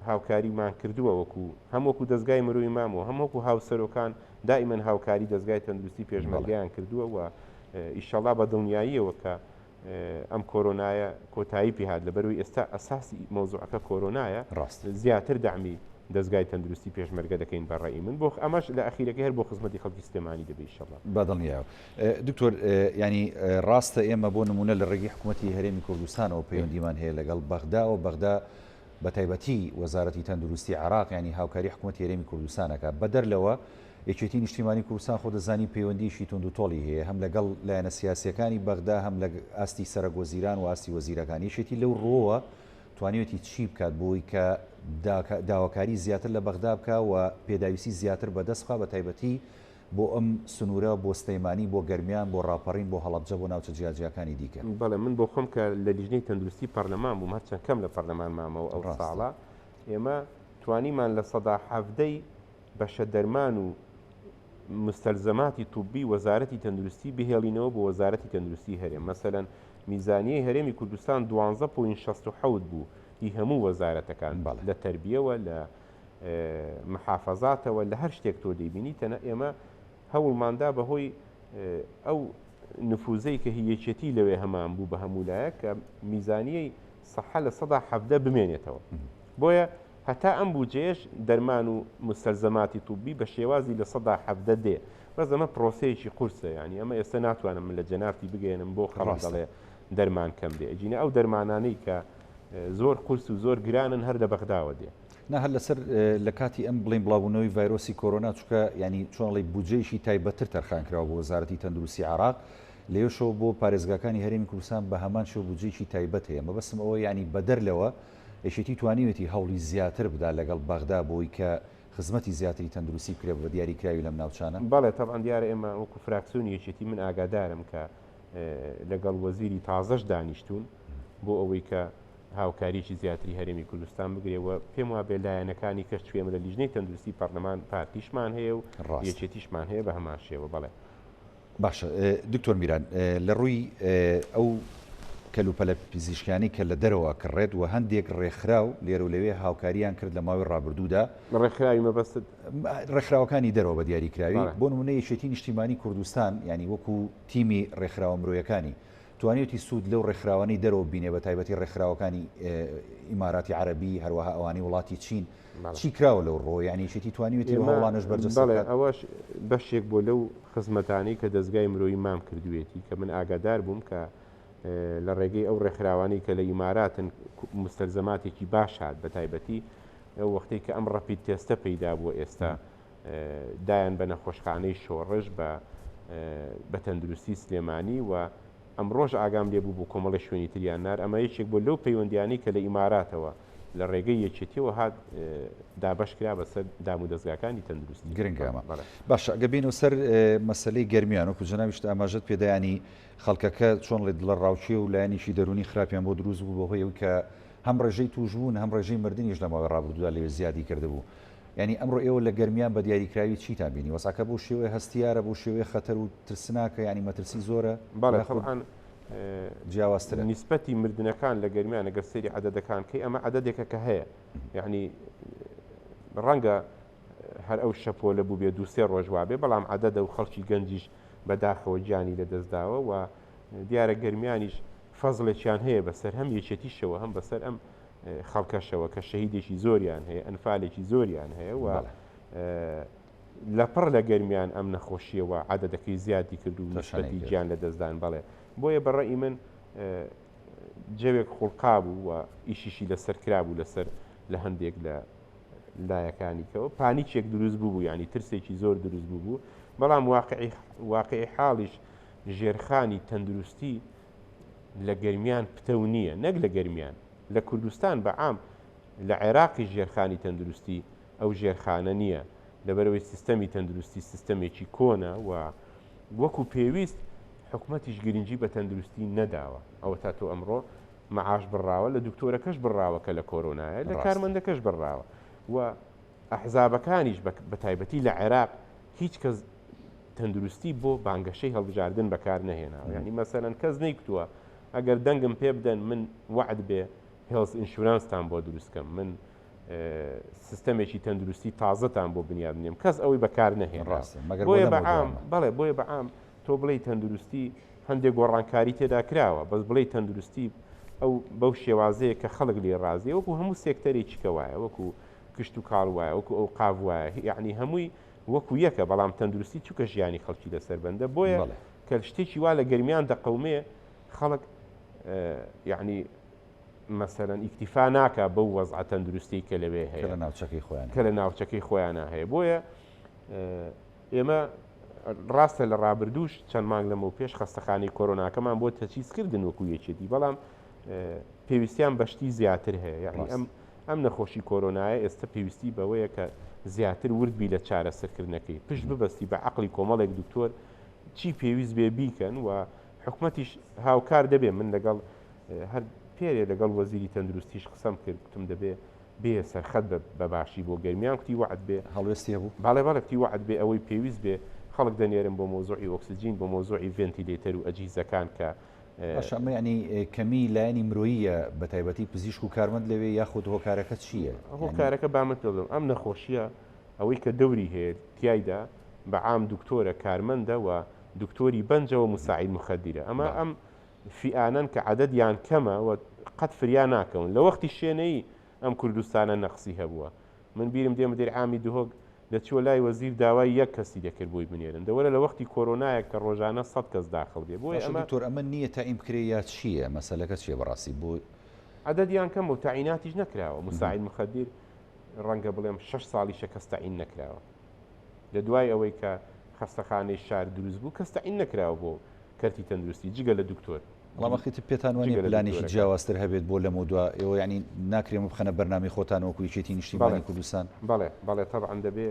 هاوکاریمان کردووە وەکو هەمووەکو دەستگای مرۆیی مامەوە هەمووەکو هاوسەرۆکان دائیمەن هاوکاری دەستگای تەندروستی پێشمەرگیان کردووە و ئیشەڵا بە دڵنیاییەوە کە ئەم کۆرۆنایە کۆتایی پێهات لەبەروی ئێستا ئەساسی مەوزوعەکە کۆرۆنایە زیاتر دامی دەستگای تەندروستی پێشمەرگە دەکەین بەڕێی من بۆ ئەمەش لە ئەخیرەکە هەر بۆ خزمەتی خەڵکی سلێمانی دەبێت ئیشەڵا بەدڵنیایە. دکتۆر ینی ڕاستە ئێمە بۆ نمونە لە ڕێگەی حکوومەتی هەرێمی کوردستانەوە پەیوەندیمان هەیە لەگەڵ بەغدا و بەغدا بە تایبەتی وەزارەتی تەندروستی عێراق ینی هاوکاری حکوومەتی هەرێمی کوردستانەکە بەدەرلەوە یەکێتی نیشتیمانی کوردستان خۆ دەزانی پەیوەندیشی تونند و تۆڵی هەیە هەم لەگەڵ لایەنە سیاسیەکانی بەغدا هەم لە ئاستی سەرۆکوەزیران و ئاستی وەزیرەکان یەکێتی لەو ڕۆوە توانیوەتی چی بکات بۆی کە داواکاری زیاتر لە بەغدا بکە و پێداویستی زیاتر بەدەست بخا بە تایبەتی بۆ ئەم سنوورە بۆ سلەیمانی بۆ گەرمیان بۆ ڕاپەڕین بۆ هەڵەبجە بۆ ناوچە جیاجیەکانی دیکە. بەڵێ من بۆ خۆم کە لە لیژنەی تەندروستی پەرلەمان بووم هەرچەند کەم لە پەرلەمان مامەوە ئەو ساڵە ئێمە توانیمان لە سەدا حەڤدەی بەشە دەرمان و مستەلزەماتی توبی وەزارەتی تەندروستی بهێڵینەوە بۆ وەزارەتی تەندروستی هەرێم مەسەلەن میزانیەی هەرێمی کوردستان 12.67 بوو هی هەموو وەزارەتەکان لە تەربیەوە لە محافەزاتەوە لە هەر شتێک تۆ دەیبینیتەنە ئێمە هەوڵماندا بەهۆی ئەو نفوزەی کە هیەکێتی لەوێ هەمان بوو بە هەمولایە کە میزانیەی سەحە لە 170 بمێنێتەوە بۆیە هەتا ئەم بودجێش دەرمان و مستەلزەماتی توبی بە شێوازی لە 170 دێ بەس ئەمە پرۆسەیەکی قورسە یعنی ئەمە ئێستا ناتوانم من لە جەنابی بگەێنم بۆ خەڵک دەڵێ دەرمان کەم دێ ئەجینە ئەو دەرمانانەی کە زۆر قورس و زۆر گرانن هەر لە بەغداوە دێ نه هەر لەسەر لە کاتی ئەم بڵین بڵاوبوونەوەی ڤایرۆسی کۆرۆنا چونکە ینی چۆنڵی بودجێشی تایبەتتر تەرخانکراوە بۆ وەزارەتی تەندروستی عێراق لێشەوە بۆ پارێزگاکانی هەرێمی کوردستان بە هەمان شێوە بودجێکی تایبەت هەیە مەبەستم ئەوە ینی بەدەرلەوە یەکێتی توانیوێتی هەوڵی زیاتر بدا لەگەڵ بەغدا بۆی کە خزمەتی زیاتری تەندروستی بکرێ بە دیاریکراوی لەم ناوچانە بەڵێ تەبعاً دیارە ئێمە وەکو فراکسیۆنی یەکێتی من ئاگادارم کە لەگەڵ وەزیری تازەش دانیشتوون بۆ ئەوەی کە هاوکاریی زیاتری هەرێمی کوردستان بگرێەوە پێم وا بێ لایەنەکانی کەس توێمە لە لیژنەی تەندروستی پەرلەمان پارتیشمان هەیە و یەکێتیشمان هەیە بە هەمان شێوە بەڵێ باشە دکتۆر میران لە ڕووی ئەو کەلوپەلە پزیشکانی کە لە دەرەوە کڕێت و هەندێک ڕێکخراو لێرە و لەوێ هاوکاریان کرد لە ماوەی ڕابردوودا ڕێکخراوی مەبەست ڕێکخراوەکانی دەرەوە بە دیاریکراوی بۆ نمونە یەکێتی نیشتیمانی کوردستان ینی وەکو تیمی ڕێکخراوە مرۆیەکانی توانێتی سوود لەو ڕێکخراوانی دەرەوە بینێ بە تایبەتی ڕێکخراوەکانی ئیماراتی عەرەبی هەروەها ئەوانی وڵاتی چین چی کراوە لەو ڕۆ ینی یەکێتی توانیوێتی هەوڵانش بەرجەستە ئەوەش بەشێک بۆ لەو خزمەتانی کە دەستگای مرۆیی مام کردوێتی کە من ئاگادار بووم کە لە ڕێگەی ئەو ڕێکخراوانی کە لە ئیماراتن مستەلزەماتێکی باش هات بە تایبەتی ئەو وەختەی کە ئەم ڕەپید تێستە پەیدا بووە ئێستا دایان بە نەخۆشخانەی شۆڕش بە تەندروستی سلێمانی و ئەم ڕۆژ ئاگام لێبوو بۆ کۆمەڵی شوێنی تریاننار ئەمە یەکێک بۆ لەو پەیوەندیانی کە لە ئیماراتەوە لە ڕێگەی یەکێتیەوە هات دابشکرا بەسەر دام و دەستگاکانی تەندروستی گرنگامە باشە ئەگەبینەوە سەر مەسلەی گەرمیان وەکو جەنابیشت ئاماژەت پێدایانی خەڵکەکە چۆن لێ دڵە ڕاوچی و لایەنیشی دەرونی خراپیان بۆ دروست بوو بەهۆی ئەو کە هەم ڕێژەی توژبوون هەم ڕێژەی مردنیش لە ماوەی ڕابردوودا لێ زیادی کردبوو ینی ئەمڕۆ ئێوە لە گەرمیان بە دیاریکراوی چیتان بینی وەساکە بۆ شێوەیە هەستیارە بۆ شێوەیە خەتەر و ترسناکە ینی مەترسی زۆرە بەڵێ خەڵان جیاوازترە نیسبەتی مردنەکان لە گەرمیان لەگەر سەیری عەدەدەکان کەی ئەمە عەدەدێکە کە هەیە یعنی ڕەنگە هەر ئەو شەپۆلە بوو بێ دووسێ ڕۆژ وابێ بەڵام عەدەدە و خەڵکی گەنجیش بەداخەوە گیانی لەدەستداوە و دیارە گەرمیانیش فەزڵێکیان هەیە بەسەر هەم یەکێتیشەوە هەم بەسەر ئەم خەڵکەشەوە کە شەهیدێکی زۆریان هەیە ئەنفالێکی زۆریان هەیە و لەپڕ لە گەرمیان ئەم نەخۆشیەوە عەدەدەکەی زیادی کرد و نسبەتی گیان لەدەستدان بەڵێ بۆیە بەڕێی من جەوێک خوڵقا بوو و ئیشیشی لەسەر کرا بوو لەسەر لە هەندێک لە لایەکانیکەوە پانیچێک دروست بوو ینی ترسێکی زۆر دروست بوو بەڵام واقعی حاڵیش ژێرخانی تەندروستی لە گەرمیان پتە نییە نەک لە گەرمیان لە کوردستان بەعام لە عێراقی ژێرخانی تەندروستی ئەو ژێرخانە نییە لەبەرەوەی سیستەمی تەندروستی سیستەمێکی کۆنە و وەکو پێویست حکومەتیش گرنگی بە تەندروستی نەداوە ئەوە تا تۆ ئەمڕۆ مەعاش بڕاوە لە دکتۆرەکەش بڕاوە کە لە کۆرۆنایە لە کارمەندەکەش بڕاوە و ئەحزابەکانیش بە تایبەتی لە عێراق هیچ کەس تەندروستی بۆ بانگەشەی هەڵبژاردن بەکار نەهێناوە ینی مەسەرەن کەس نەیکتووە ئەگەر دەنگم پێ بدەن من وعد بێ هێڵس ئینشورانستان بۆ دروستکەم من سیستەمێکی تەندروستی تازەتان بۆ بنیادنێم کەس ئەوەی بەکار نەهێنا بۆیە بەعام بەڵێ بۆیە بەعام تۆ بڵێ تەندروستی هەندێک گۆڕانکاری تێدا کراوە بەس بڵێ تەندروستی ئەو بەو شێوازەیە کە خەڵک لێ ڕازیە وەکو هەموو سێکتەرێکی کە وایە وەکو کشت و کاڵ وایە وەکو ئەو قاو وایە یعنی هەمووی وەکو یەکە بەڵام تەندروستی چووکە ژیانی خەڵکی لەسەر بەندە بۆیە کە شتێکی وا لە گەرمیان دەقەومێ خەڵک یعنی مەسەرەن ئیکتیفا ناکە بەو وەزعە تەندروستی کە لەوێ هەیە کە لە ناوچەکەی خۆیانە هەیە بۆیە ئێمە ڕاستە لە ڕابردووش چەند مانگ لەمە پێش خەستەخانەی کۆرۆناکەمان بۆ تەچیزکردن وەکو یەکێتی بەڵام پێویستیان بەشتی زیاتر هەیە یعنی ئەم نەخۆشی کۆرۆنایە ئێستا پێویستی بەوەیە کە زیاتر وردبی لە چارەسەرکردنەکەی پشت ببەستی بە عەقڵی کۆمەڵێک دکتۆر چی پێویست بێ بیکەن و حکومەتیش هاوکار دەبێ من لەگەڵ هەر پێرێ لەگەڵ وەزیری تەندروستیش قسەم کرد گوتم دەبێ بێ سەرخەت بە باشی بۆ گەرمیان کوتی وعد بێ هەڵوێستی هەبوو باڵێ کوتی وعد بێ ئەوەی پێویست بێ خەڵک دەنێرم بۆ مۆزوعی ئۆکسجین بۆ مۆزوعی ڤێنتیلێتەر و ئەجیزەکان کە ئەمە ینی کەمی لایەنی مرۆییە بە تایبەتی پزیشک و کارمەند لەوێ یاخود هۆکارەکە چییە؟ هۆکارەکە بامت دەڵم ئەم نەخۆشیە ئەوەی کە دەوری هەیە تایدا بەعام دکتۆرە کارمەندە و دکتۆری بەنجەوە مساعید مخەدیرە ئەمە ئەم فیئانەن کە عەدەدیان کەمە و قەت فریان ناکەون لە وەختی شوێنەی ئەم کوردستانە نەقسی هەبووە من بیرم دێمە دەر عامی دهۆک دەچوە لای وەزیر داوای یەک کەسی دەکرد بۆی بنێرن دەوەرە لە وەختی کۆرۆنایە کە ڕۆژانە 100 کەس داخڵ بێ بۆی ئەمە ئەمە نییە تا ئیم کرێ یا چییە مەسەلەکە چیە بەڕاستی بۆ عددیان کەم و تاعیناتیش نەکراوە مساعید مخەدیر ڕەنگە بڵێم 6 ساڵی شەکەس تاعین نەکراوە لە دوای ئەوەی کە خەستەخانەی شار دروست بوو کەس تاعین نەکراوە بۆ کەرتی تەندروستی جگە لە دکتۆر وڵامەخیت پێتان وانە پلانێکی جیاوازتر هەبێت بۆ لەمە دووە ئێوە ینی ناکرێمە بخەنە بەرنامی خۆتانەوەکو یەکێتی نیشتیمانی کوردستان بەڵێ تەبعاً دەبێ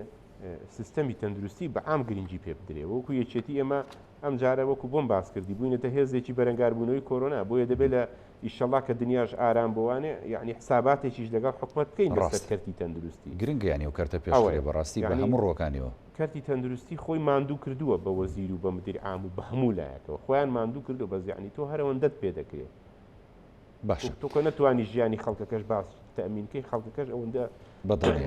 سیستەمی تەندروستی بە عام گرنگی پێ بدرێ وەکو یەکێتی ئێمە ئەم جارە وەکو بۆم باس کردی بووینەتە هێزێکی بەرەنگاربوونەوەی کۆرۆنا بۆیە دەبێت لە ئیشەڵا کە دنیاش ئارام بوانێ یعنی حساباتێکیش لەگەڵ حکومت بکەین لەسەر کەرتی تەندروستی گرنگیانی و کەرتە پێشێ بەڕاستی بە هەموو ڕۆکانیەوە کەرتی تەندروستی خۆی ماندوو کردووە بە وەزیر و بە مدیر عام و بە هەموو لایەکەوە خۆیان ماندوو کردو بەس یعنی تۆ هەرەوەندەت پێ دەکرێت باش تۆکە نەتوانی ژیانی خەڵکەکەش باس تەمینکەی خەڵکەکەش ئەوەندە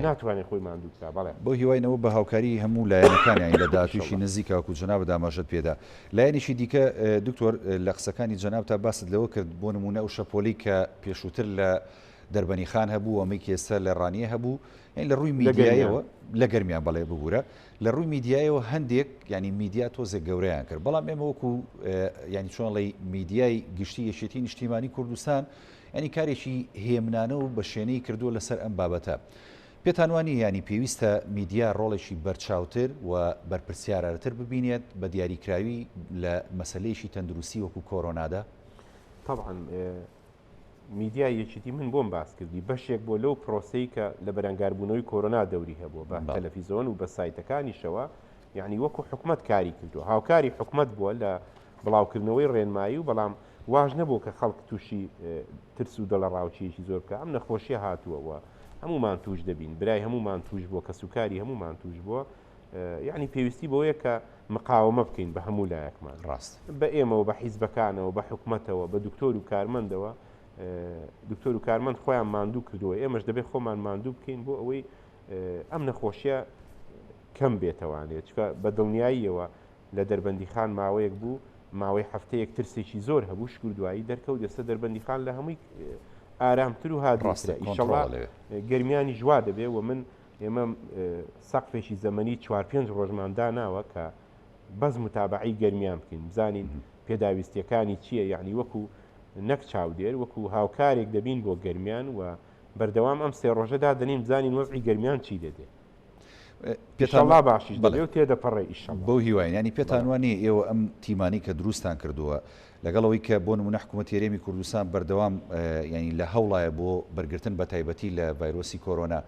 ناتوانێت خۆی ماندوو بکە بەڵێ بۆ هیواینەوە بە هاوکاری هەموو لایەنەکانی لە داهاتووشی نزیکەوەکو جەناب داماژەت پێدا لایەنێکی دیکە دکتۆر لە قسەکانی جەناب تا باست لەوە کرد بۆ نمونە ئەو شەپۆلی کە پێشووتر لە دەربەنی خان هەبوو ئەمەی ئێستا لە ڕانیە هەبوو یان لە ڕووی میدیایەوە لە گەرمیان بەڵێ ببوورە لە ڕووی میدیایەوە هەندێک ینی میدیا تۆزێک گەورەیان کرد بەڵام ئێمە وەکو ینی چۆنڵی میدیای گشتی یەکێتی نیشتیمانی کوردستان ینی کارێکی هێمنانە و بە شوێنەی کردووە لەسەر ئەم بابەتە پێتانوانی ینی پێویستە میدیا ڕۆڵێکی بەرچاوتر و بەرپرسیارەتر ببینێت بە دیاریکراوی لە مەسلەیەکی تەندروستی وەکو کۆرۆنادا طبعا میدیای یەکێتی من بۆم باس کردی بەشێک بۆ لەو پرۆسەی کە لە بەرەنگاربوونەوەی کۆرۆنا دەوری هەبووە بە تەلەڤیزۆن و بە سایتەکانیشەوە یعنی وەکو حکومت کاری کردو هاوکاری حکومت بووە لە بڵاوکردنەوەی ڕێنمایی و بەڵام واژ نەبوو کە خەڵک تووشی ترس و دڵە ڕاوچێکی زۆر بکە ئەم نەخۆشیە هاتووەوە هەمومان توش دەبین برای هەمومان توش بووە کە سوکاری هەمومان توش بووە یعنی پێویستی بەوەیە کە مقاومە بکەین بە هەموو لایەکمان ڕاست بە ئێمەوە بە حیزبەکانەوە بە حکومەتەوە بە دکتۆر و کارمەندەوە دکتۆر و کارمەند خۆیان ماندوو کردووە ئێمەش دەبێت خۆمان ماندوو بکەین بۆ ئەوەی ئەم نەخۆشیە کەم بێتەوانێت چکە بە دڵنیاییەوە لە دەربەندی خان ماوەیەک بوو ماوەی هەفتەیەک ترسێکی زۆر هەبوو شکر دوایی دەرکەوت دەستە دەربەندی خان لە هەمووی ئارامتر و هادڕاستە ئیشەڵا گەرمیانی جوا دەبێ و من ئێمە سەقفێکی زەمەنی 4-5 ڕۆژماندا ناوە کە بەس متابعی گەرمیان بکەین بزانین پێداویستیەکانی چییە یعنی وەکو نەک چاودێر وەکو هاوکارێک دەبین بۆ گەرمیان و بەردەوام ئەم سێ ڕۆژەدا دەنیم بزانین وەزعی گەرمیان چی دەدێ پێشڵا باشیش دەبێ و تێدەپەڕێ ئیشەڵا بۆ هیواین ینی پێتانوانی ئێوە ئەم تیمانی کە دروستان کردووە لەگەڵەوەی کە بۆ نمونە حکوومەتی هەرێمی کوردستان بەردەوام ینی لە هەوڵایە بۆ بەرگرتن بە تایبەتی لە ڤایرۆسی کۆرۆنا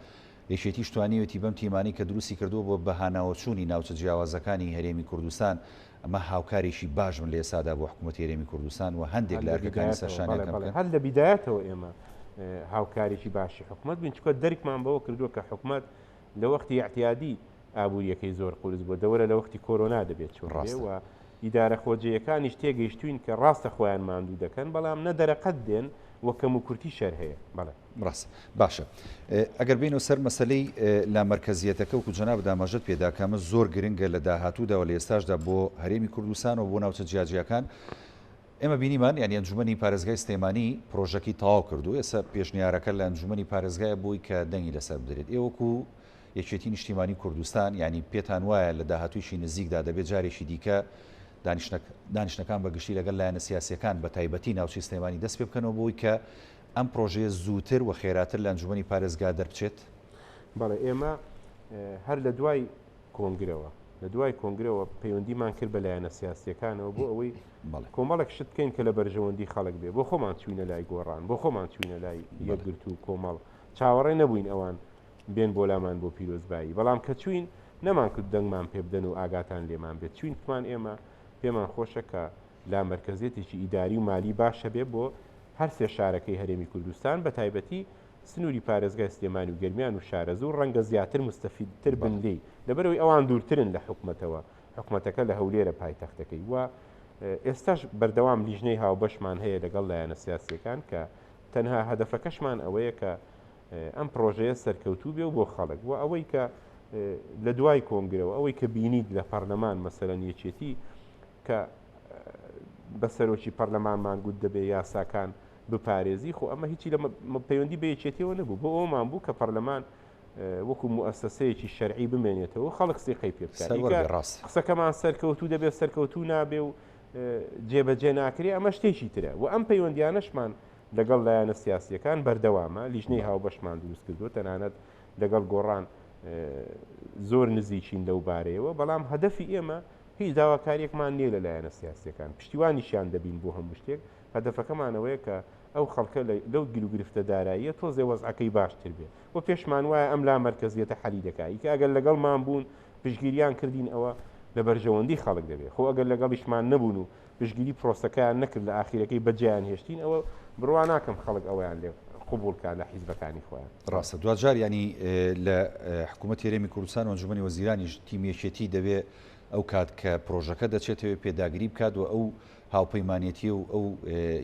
یەکێتی شتوانیوەتی بەم تیمانی کە دروستی کردووە بۆ بەهاناوەچوونی ناوچە جیاوازەکانی هەرێمی کوردستان ئەمە هاوکارێکی باشم لە ئێسادا بۆ حکوومەتی هەرێمی کوردستان و هەندێک لە ئەرکەکانی سەرشانەکەم هەر لە بیدایەتەوە ئێمە هاوکارێکی باشی حکومت بین چکە دەرکمان بەوە کردووە کە حکومت لە وەختی احتیادی ئابوووریەکەی زۆر قورس بووە دەوەرە لە وەختی کۆرۆنا دەبێت چۆڕێ و ئیدارە خۆجەیەکانیش تێگەیشتوین کە ڕاستە خۆیان ماندوو دەکەن بەڵام نەدەرەقەت دێن وەکەم و کورتی شەر هەیە بەڵێ ڕاست باشە ئەگەر بینەوە سەر مەسلەی لا مرکزیەتەکە و جەناب دامەژەت پێداکەمە زۆر گرنگە لە داهاتووداوە لە ئێستاشدا بۆ هەرێمی کوردستان و بۆ ناوچە جیاجیەکان ئێمە بینیمان یعنی ئەنجومەنی پارێزگای سلێمانی پرۆژەکەی تەواو کردو ئێستا پێشنیارەکە لە ئەنجومەنی پارێزگایە بۆی کە دەنگی لەسەر بدرێت ئێوەکو یەکێتی نیشتیمانی کوردستان ینی پێتان وایە لە داهاتوویشی نزیکدا دەبێت جارێکی دیکە دانیشتەکان بەگشتی لەگەڵ لایەنە سیاسیەکان بە تایبەتی ناوچەی سلێمانی دەست پێ بکەنەوە بۆی کە ئەم پرۆژەیە زووتر و خێراتر لە ئەنجومەنی پارێزگا دەربچێت بەڵێ ئێمە هەر لە دوای کۆنگرەوە لە دوای کۆنگرەوە پەیوەندیمان کرد بە لایەنە سیاسیەکانەوە بۆ ئەوەی کۆمەڵێک شت بکەین کە لە بەرژەوەندی خەڵک بێ بۆ خۆمان چوینە لای گۆڕان بۆ خۆمان چوینە لای یەکگرت و کۆمەڵ چاوەڕێ نەبووین ئەوان بێن بۆ لامان بۆ پیرۆزبایی بەڵام کە چوین نەمان کرد دەنگمان پێ بدەن و ئاگاتان لێمان بێت چوینمان ئێمە پێمان خۆشە کە لا مرکزێتێکی ئیداری و مالی باشە بێ بۆ هەر سێ شارەکەی هەرێمی کوردستان بە تایبەتی سنووری پارێزگای سلێمانی و گەرمیان و شارەزوو ڕەنگە زیاتر مستەفیدتر بن لێی لەبەرەوەی ئەوان دوورترن لە حکومەتەوە حکومەتەکە لە هەولێرە پایتەختەکەی و ئێستاش بەردەوام لیژنەی هاوبەشمان هەیە لەگەڵ لایەنە سیاسیەکان کە تەنها هەدەفەکەشمان ئەوەیە کە ئەم پرۆژەیە سەرکەوتوو بێ و بۆ خەڵک و ئەوەی کە لە دوای کۆنگرەوە ئەوەی کە بینیت لە پەرلەمان مەسەلەن یەکێتی کە بە سەرۆکی پەرلەمانمان گوت دەبێ یاساکان بپارێزی خۆ ئەمە هیچی لە پەیوەندی بەیەکێتیەوە نەبوو بۆ ئەومان بوو کە پەرلەمان وەکو مؤسسەیەکی شەرعی بمێنێتەوە خەڵک سێقەی پێ بکات قسەکەمان سەرکەوتوو دەبێت سەرکەوتوو نابێ و جێبەجێ ناکرێ ئەمە شتێکی ترە و ئەم پەیوەندیانەشمان لەگەڵ لایەنە سیاسیەکان بەردەوامە لیژنەی هاوبەشمان دروست کردو تەنانەت لەگەڵ گۆڕان زۆر نزیکین لەو بارەیەوە بەڵام هەدەفی ئێمە هیچ داواکاریەکمان نییە لە لایەنە سیاسیەکان پشتیوانیشیان دەبین بۆ هەموو شتێک هەدەفەکەمانەوەیە کە ئەو خەڵکە لەو گیر و گرفتە داراییە تۆزێ وەزعەکەی باشتر بێ و پێشمان وایە ئەم لا مەرکەزیەتە حەلی دەکایی کە ئەگەر لەگەڵمان بوون پشگیریان کردین ئەوە لە بەرژەوەندی خەڵک دەبێت خۆ ئەگەر لەگەڵیشمان نەبوون و پشگیری پرۆسەکەیان نەکرد لە ئاخیرەکەی بەجیان هێشتین ئەوە بڕوا ناکەم خەڵک ئەویان لێ قبولکە لە حیزبەکانی خۆیان ڕاستە دوجار ینی لە حکوومەت هێرێمی کوردستان و ئەنجومەنی وەزیرانیش تیمێشێتی دەبێت ئەو کات کە پرۆژەکە دەچێتەوە پێداگیری بکات و ئەو هاوپەیمانێتی و ئەو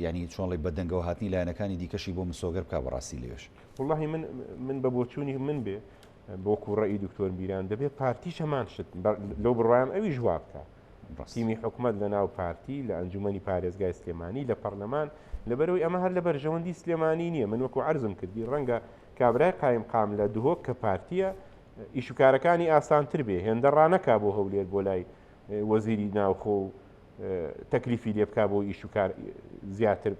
ینی چۆنڵی بەدەنگەوە هاتنی لایەنەکانی دیکەشی بۆ مسۆگەر بکە بەڕاستی لێش واللهی من بە بۆچوونی من بێ بۆ کوڕەئی دکتۆر میران دەبێت پارتیش هەمان شت لەو بڕوایم ئەوی ژوا بکە تیمی حکوومەت لە ناو پارتی لە ئەنجومەنی پارێزگای سلێمانی لە پەرلەمان لەبەرەوەی ئەمە هەر لە بەرژەوەندی سلێمانی نییە من وەکو عەرزم کردی ڕەنگە کابرای قایم قام لە دهۆک کە پارتیە ئیشوکارەکانی ئاسانتر بێ هێندە ڕانەکا بۆ هەولێر بۆ لای وەزیری ناوخۆ و تەکلیفی لێ بکا بۆ ئیشوکار زیاتر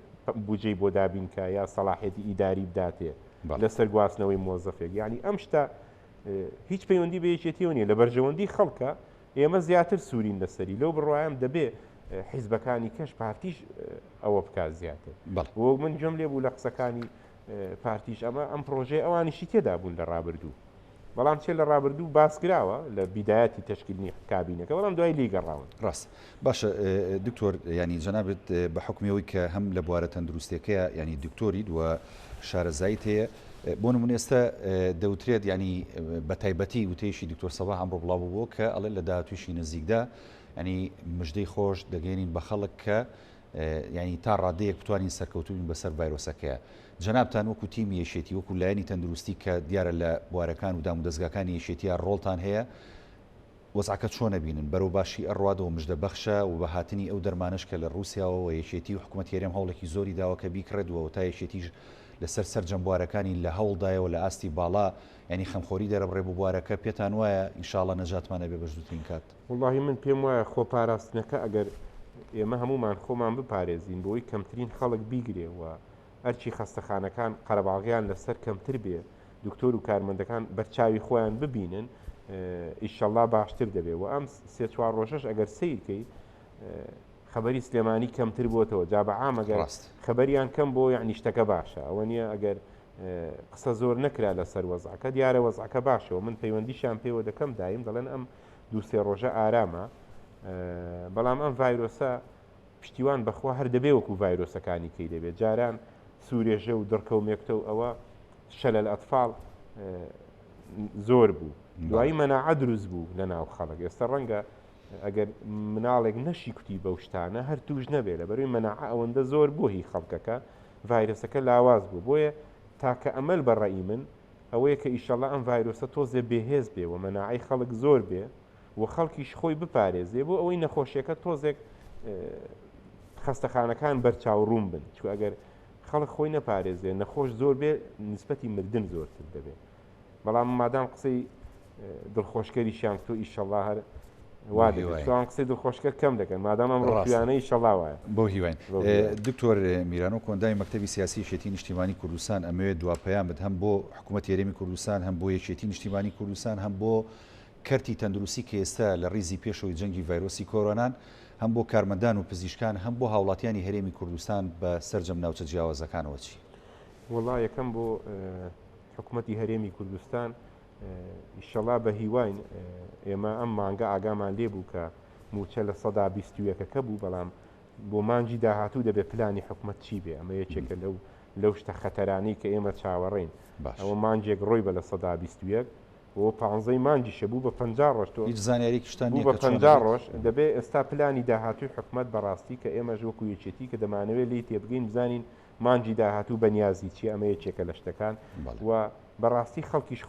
بودجەی بۆ دابینکە یا سەلاحێتی ئیداری بداتێ لەسەر گواستنەوەی مۆزەفێک یعنی ئەم شتە هیچ پەیوەندی بەیەکێتیەوە نیە لە بەرژەوەندی خەڵکە ئێمە زیاتر سوورین لەسەری لەو بڕوایم دەبێ حیزبەکانی کەش پارتیش ئەوە بکات زیاتر وە من جۆم لێ بوو لە قسەکانی پارتیش ئەمە ئەم پرۆژێ ئەوانیشی تێدا بوون لە ڕابردوو بەڵام چێ لە ڕابردوو باسکراوە لە بیدایەتی تەشکیلنی کابینەکە بەڵام دوای لیگەڕاون ڕاست باشە دکتۆر ینی جەنابێت بە حکومیەوەی کە هەم لە بوارە تەندروستێکەیە ینی دکتۆری وە شارەزایت هەیە بۆ نمونە ئێستا دەوترێت ینی بە تایبەتی وتەیەشی دکتۆر سەبا ئەمڕۆ بڵاو بوو کە ئەڵێ لە داهاتوویشی نزیکدا ینی مژدەی خۆش دەگەێنین بە خەڵک کە ینی تا ڕادەیەک بتوانین سەرکەوتوبین بەسەر ڤایرۆسەکەیە جەنابتان وەکو تیمی یەشێتی وەکو لایەنی تەندروستی کە دیارە لە بوارەکان و دام و دەستگاکانی یەشێتیە ڕۆڵتان هەیە وەزعەکە چۆنە بینن بەرەو باشی ئەڕوادەوە مژدە بەخشە و بە هاتنی ئەو دەرمانش کە لە رووسیاوە یەشێتی و حکوومەت هێرێم هەوڵێکی زۆری داوە کە بیکڕێتەوە تا یەشێتیش لەسەر سەرجەم بوارەکانی لە هەوڵدایەوە لە ئاستی باڵا ینی خەمخۆری دەرەبڕێ بۆ بوارەکە پێتان وایە ئینشاڵڵا نەجاتمانە بێ بەشدوترین کات واللهی من پێم وایە خۆپاراستنەکە ئەگەر ئێمە هەمومان خۆمان بپارێزین بۆی کەمترین خەڵک بیگرێ و ئەرچی خەستەخانەکان قەرەباڵغیان لەسەر کەمتر بێ دکتۆر و کارمەندەکان بەرچاوی خۆیان ببینن ئیشەڵڵا باشتر دەبێ و ئەم سێ چوار ڕۆژەش ئەگەر سیرکەی خەبەری سلێمانی کەمتر بۆتەوە جا بە عامەگەر خەبەریان کەم بۆ یعنی شتەکە باشە ئەوە نییە ئەگەر قسە زۆر نەکرا لەسەر وەزعەکە دیارە وەزعەکە باشەوە من پەیوەندیشان پێوە دەکەم دایم دەڵێن ئەم دووسێ ڕۆژە ئارامە بەڵام ئەم ڤایرۆسە پشتیوان بەخوا هەر دەبێ وەکو ڤایرۆسەکانی کەی دەبێت جاران سوورێژە و دڕکەومێکتە و ئەوە شەلە ئەتفاڵ زۆر بوو دوایی مەناعە دروست بوو لە ناو خەڵک ئێستا ڕەنگە ئەگەر مناڵێک نەشی کوتی بەو شتانە هەر توش نەبێ لە بەروی مەناعە ئەوەندە زۆر بۆ هی خەڵکەکە ڤایرۆسەکە لاواز بوو بۆیە تاکە ئەمەل بەڕێی من ئەوەیە کە ئیشەڵڵا ئەم ڤایرۆسە تۆزێ بێهێز بێ و مەناعەی خەڵک زۆر بێ و خەڵکیش خۆی بپارێزێ بۆ ئەوەی نەخۆشیەکە تۆزێک خەستەخانەکان بەرچاوڕوون بن چوو ئەگەر خەڵک خۆی نەپارێزێ نەخۆش زۆر بێ نسبەتی مردن زۆرتر دەبێت بەڵام مادام قسەی دڵخۆشکەریشیان کە ئیشەڵڵا هەر وا دەوان قسەی دڵخۆشکە کەم دەکەن مادام ئەم ڕۆژیانەی ئیشەڵڵا وایە بۆ هیوان دکتۆر میرانۆ کۆندای مەکتەبی سیاسی یەکێتی نیشتیمانی کوردستان ئەمەوێت دواپەیان بد هەم بۆ حکوومەت هێرێمی کوردستان هەم بۆ یەکێتی نیشتیمانی کوردستان هەم بۆ کەرتی تەندروستی کە ئێستا لە ڕیزی پێشەوەی جەنگی ڤایرۆسی کۆرۆنان هەم بۆ کارمەندان و پزیشکان هەم بۆ هاوڵاتیانی هەرێمی کوردستان بە سەرجەم ناوچە جیاوازەکانەوە چی وڵا یەکەم بۆ حکوومەتی هەرێمی کوردستان ئیشەڵا بە هیواین ئێمە ئەم مانگە ئاگامان لێ بوو کە موچە لە 121ەکە بوو بەڵام بۆ مانجی داهاتوو دەبێت پلانی حکوومەت چی بێ ئەمە یەکێکە لەو شتە خەتەرانی کە ئێمە چاوەڕێین ئەوە مانجێک ڕۆی بە لە 121 بۆ 15 مانجیشە بوو بە 50 ڕۆژ هیچ زانیاریکیشتان بوو بە 50 ڕۆژ دەبێت ئێستا پلانی داهاتووی حکوومەت بەڕاستی کە ئێمە ژوەکو یەکێتی کە دەمانەوێت لی تێبگەین بزانین مانجی داهاتوو بەنیازی چی ئەمە یەکێکە لە شتەکان و بەڕاستی خەڵکیش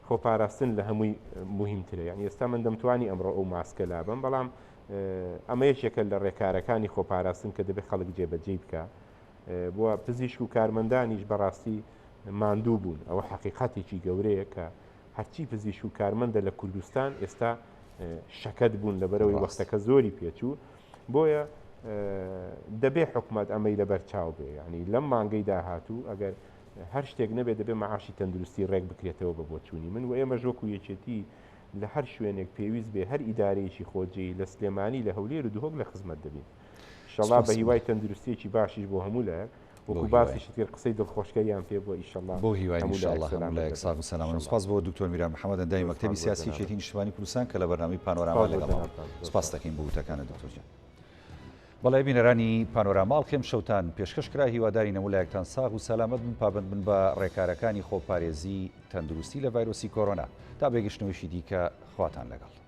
خۆپاراستن لە هەمووی مهمترە یعنی ئێستا من دەمتوانی ئەمڕۆ ئەو ماسکە لابم بەڵام ئەمە یەکێکە لە ڕێکارەکانی خۆپاراستن کە دەبێت خەڵک جێبەجێ بکە بۆ پزیشک و کارمەندانیش بەڕاستی ماندوو بوون ئەوە حقیقەتێکی گەورەیە کە هەرچی پزیشک و کارمەندە لە کوردستان ئێستا شەکەت بوون لەبەرەوەی وەختەکە زۆری پێچوو بۆیە دەبێ حکومت ئەمەی لەبەر چاو بێ ینی لەم مانگەی داهاتوو ئەگەر هەر شتێک نەبێت دەبێ مەعاشی تەندروستی ڕێک بکرێتەوە بە بۆچوونی من و ئێمە ژۆک و یەکێتی لە هەر شوێنێک پێویست بێ هەر ئیدارەیەکی خۆجێی لە سلێمانی لە هەولێر و دوهۆک لە خزمەت دەبین ئینشەڵا بە هیوای تەندروستیەکی باشیش بۆ هەموو لایەک وەکو باسیشی تر قسەی دڵخۆشکەریان پێ بۆ ئینشەڵا بۆ هیوای ئینشەڵا هەموو لایەک ساغ و سەلامت سپاس بۆ دکتۆر میران محەممەد ئەندامی مەکتەبی سیاسی یەکێتی نیشتیمانی کوردستان کە لە بەرنامەی پانۆراما لەگەڵ سپاس دەکەین بۆ وتەکانە دکتۆر جان. بەڵای بینەرانی پانۆراما ئەڵقێم شەوتان پێشکەش کرا هیواداری نەمولایەکتان ساغ و سەلامت بن پابند بن بە ڕێکارەکانی خۆپارێزی تەندروستی لە ڤایرۆسی کۆرۆنا تا بێگەشتنەوەیشی دیکە خواتان لەگەڵ.